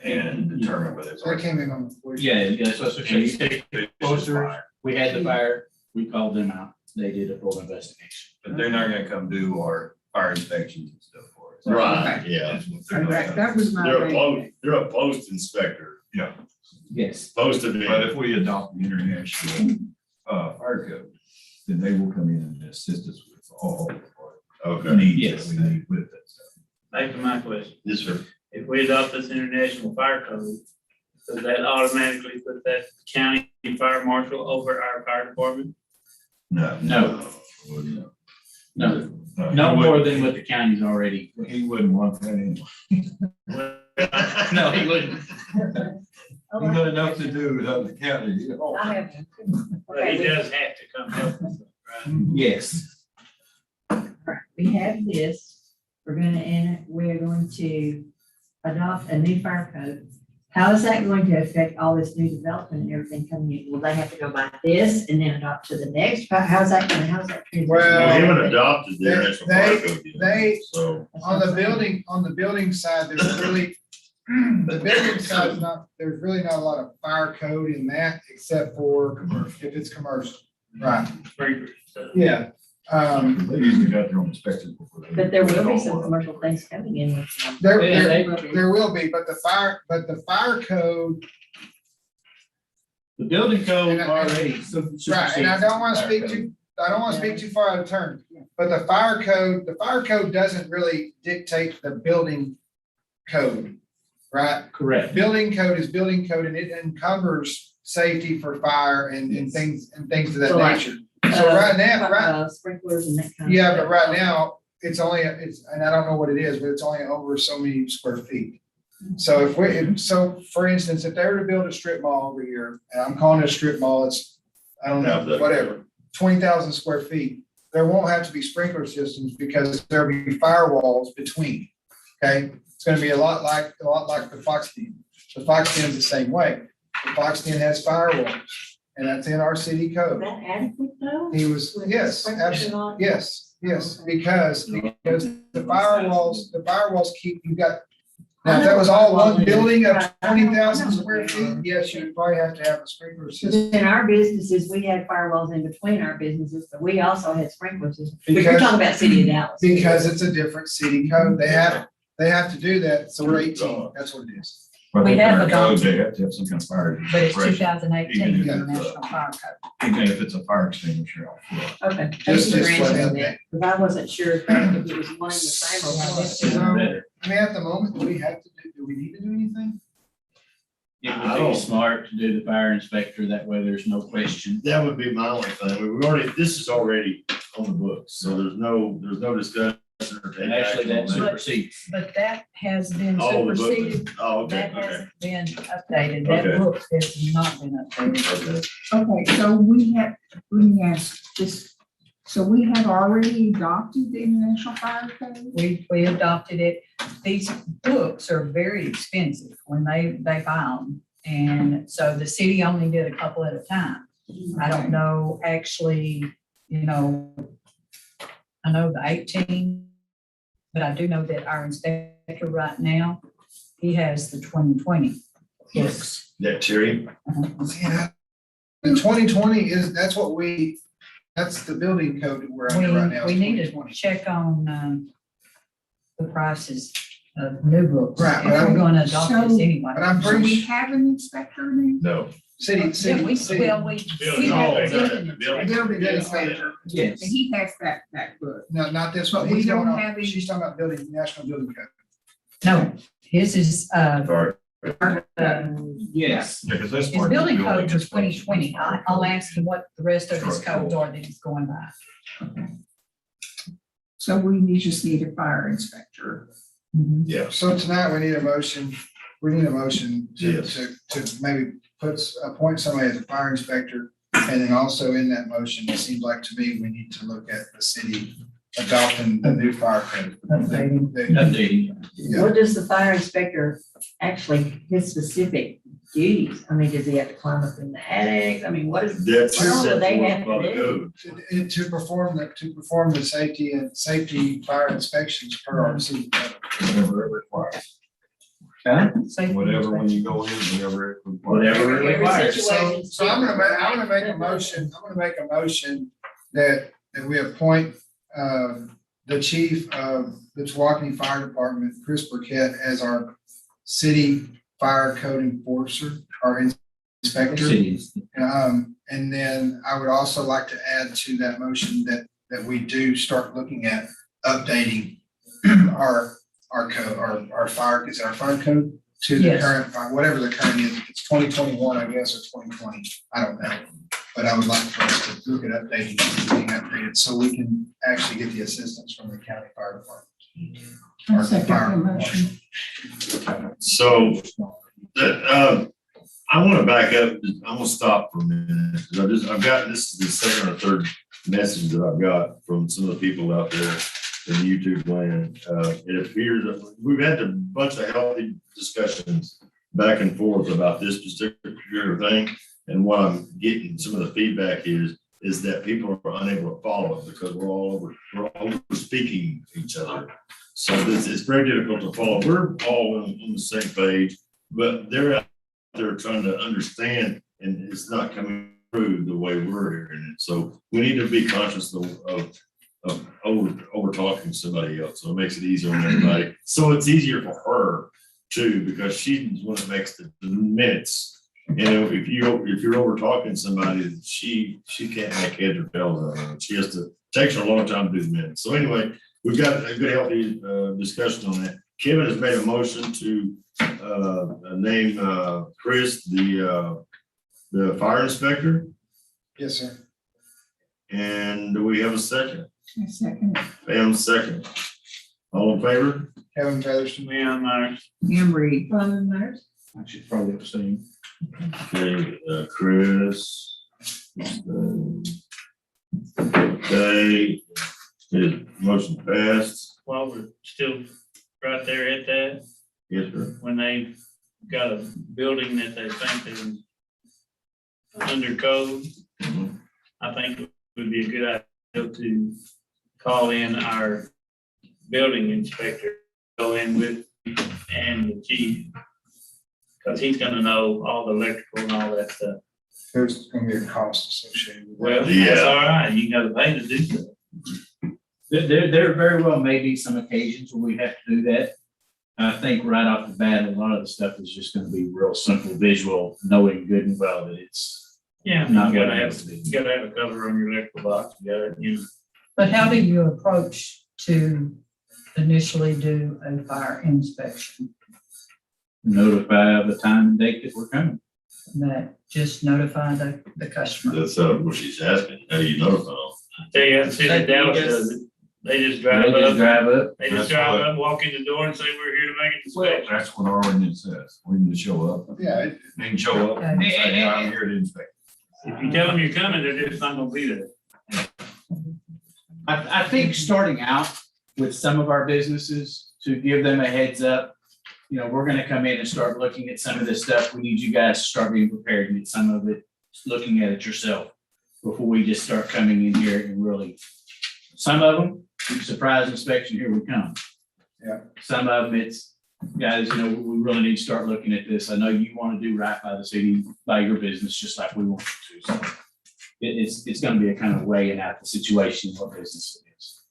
and determine whether it's. So it came in on. Yeah, so she said, It's posters, fire. we had the fire, we called them out, they did a full investigation. But they're not gonna come do our fire inspections and stuff for us. Right, yeah. That's what they're not That gonna was my. They're a post inspector, do. Yeah, Yes. supposed to be. but if we adopt the international fire code, then they will come in and assist us with all of our Okay. needs Yes. that we need with it. So, Back to my question. Yes, sir. If we adopt this international fire code, does that automatically put that county fire marshal over our fire department? No. No. No. No, No, no he more wouldn't- than what the county's already. He wouldn't want that anyway. No, he wouldn't. He's got enough to do without the county. you know. I have. But he does have to come up with it, right? Yes. We have this, we're going to adopt a new fire code. How is that going to affect all this new development and everything coming in? Will they have to go by this and then adopt to the next? How's that transition? Well, We haven't adopted the international fire code yet. they- So, On the building side, there's really, the building side is not, there's really not a lot of fire code in that except for if it's commercial. Right, Sprinklers, so. yeah. They usually got their own inspectors before they. But there will be some commercial things coming in with them. There, Yeah, there, there will be, but the fire code, The building code And I- already. right, and I don't want to speak too far out of turn. But the fire code doesn't really dictate the building code, right? Correct. Building code is building code and it encovers safety for fire and things of that So like, nature. So right now, sprinklers and that kind of. yeah, stuff. but right now, it's only, and I don't know what it is, but it's only over so many square feet. So so for instance, if they were to build a strip mall over here, and I'm calling it a strip mall, it's, I don't know, whatever, 20,000 square feet, there won't have to be sprinkler systems because there'll be firewalls between, okay? It's gonna be a lot like the Fox Den. The Fox Den's the same way. The Fox Den has firewalls, and that's in our city Is code. that adequate though? He was, With the yes, sprinklers and all? yes, Okay. because the firewalls keep, you got, now if that was all one building of 20,000 square feet, yes, you'd probably have to have a sprinkler system. In our businesses, we had firewalls in between our businesses, but we also had sprinkler systems. But you're Because- talking about city of Dallas. Because it's a different city code. They have to do that, so we're 18, that's what it is. But We in have our adopted- code, they have to have some kind of fire. But it's suppression, 2018, Even the if it's, National Fire Code. Even if it's a fire extinguisher out front. Okay. Just- Thank you for just let answering them that, because I wasn't sure if it was one and the same or what. So, Better. I mean, at the moment, do we need to do anything? It I would don't- be smart to do the fire inspector, that way there's no question. That would be my only thing. This is already on the books, so there's no discussion or take And actually, action that on that. supersedes. But that has been Oh, the book. superseded. Oh, okay, That okay, hasn't been updated. That Okay. book has not been updated. okay. Okay, so let me ask this, so we have already adopted the International Fire Code? We adopted it. These books are very expensive when they buy them. And so the city only did a couple at a time. I don't know, actually, I know the 18, but I do know that our inspector right now, he has the 2020 books. That Terry, Yeah. The 2020 that's the building code that we're under right now. We is need to 2020. check on the prices of new books. Right, If we're gonna adopt this So- anyway. But I'm Do pretty we sure, have an inspector now? no. city, Yeah, we city. have Building. Building Yeah. inspector. Yes. And he has that book. No, not this But one. we He's don't going off- have any- She's talking about building, national building code. No, his is, Sorry. Yes. Yeah, because that's. his part of the building code for inspection. 2020. I'll ask him what the rest of his codes are that he's going by. So we just need a fire inspector. Yeah. So tonight, we need a motion Yes. to maybe appoint somebody as a fire inspector. And then also in that motion, it seems like to me, we need to look at the city adopting the new fire code. Updating. Updating. Yeah. What does the fire inspector actually, his specific duties? I mean, does he have to climb up in the attic? I mean, what is? That's What all do set they forth have by to the do? code. To perform the safety fire inspections per our city code. Whatever it requires. Safety Whatever, when inspection. you go in, whatever it requires. Whatever it Every requires. situation. So I'm gonna make a motion that we appoint, the chief of the Tawakoni Fire Department, Chris Burkett, as our city fire code enforcer, our inspector. Cities. And then I would also like to add to that motion that we do start looking at updating our code, our fire, is it our fire code to the Yes. current, whatever the current is, it's 2021, I guess, or 2020, I don't know. But I would like for us to look at updating, being updated, so we can actually get the assistance from the county fire department. I'll Or the second fire the motion. So, I want to back up, I want to stop for a minute, because I've got, this is the second or third message that I've got from some of the people out there in YouTube land. It appears that we've had a bunch of healthy discussions back and forth about this particular thing. And what I'm getting, some of the feedback is that people are unable to follow it because we're over speaking each other. So it's very difficult to follow. We're all on the same page, but they're out there trying to understand, and it's not coming through the way we're hearing it. So we need to be conscious of over talking somebody else. So it makes it easier on everybody. So it's easier for her too, because she's the one that makes the minutes. You know, if you're over talking somebody, she can't make heads or tails of it. She has to, takes her a long time to do the minutes. So anyway, we've got a good healthy discussion on that. Kevin has made a motion to, name, Chris the fire inspector. Yes, sir. And do we have a second? A second, Pam, second. All in favor? Kevin Featherston. Leon Myers. Emery, Robin Myers. I should probably abstain. Okay, Chris. Okay, his motion passed. While we're still right there at that, Yes, sir. when they got a building that they think is under code, Mhm. I think it would be a good idea to call in our building inspector, go in with, and the chief. Cause he's gonna know all the electrical and all that stuff. There's gonna be a cost associated with Well, that. that's Yeah. all right, you gotta pay to do that. There very well may be some occasions where we have to do that. I think right off the bat, a lot of the stuff is just gonna be real simple visual, knowing good and well that it's Yeah, not you what gotta it have, has to be. you gotta have a cover on your electrical box, you gotta, you know. But how do you approach to initially do a fire inspection? Notify of the time and date that we're coming. That just notify the customer? That's, what she's asking. How do you notify them? Tell you, the city of Dallas does it. They just drive They just up, drive up. they just That's drive what- up, walk in the door and say, we're here to make an Well, inspection. that's what our ordinance says. We need to show up. Yeah, They can show up and say, "Hey, I'm here to inspect." If you tell them you're coming, they're just not gonna be there. I think starting out with some of our businesses to give them a heads up, you know, we're gonna come in and start looking at some of this stuff. We need you guys to start being prepared and get some of it, looking at it yourself before we just start coming in here and really, some of them, surprise inspection, here we come. Yeah. Some of them, it's, guys, you know, we really need to start looking at this. I know you want to do right by the city, by your business, just like we want you to. So it's gonna be a kind of weighing out the situation, what business it is.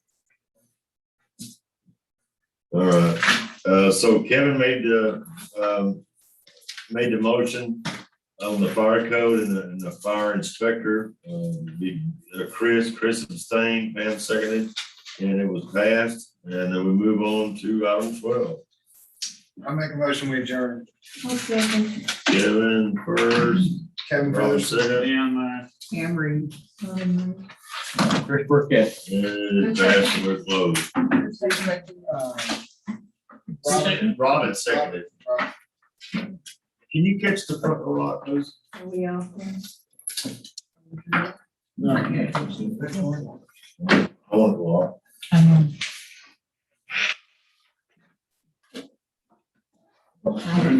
All right, so Kevin made the motion on the fire code and the fire inspector, Chris abstained, Pam seconded, and it was passed, and then we move on to item 12. I'll make a motion, we adjourn. Kevin first, Kevin Robert Featherston. second, Leon Myers. Emery, Great work, Ed. and it passed, and we're closed. Robin. Robin seconded. Can you catch the front row, please? Are we off then? I want to go off.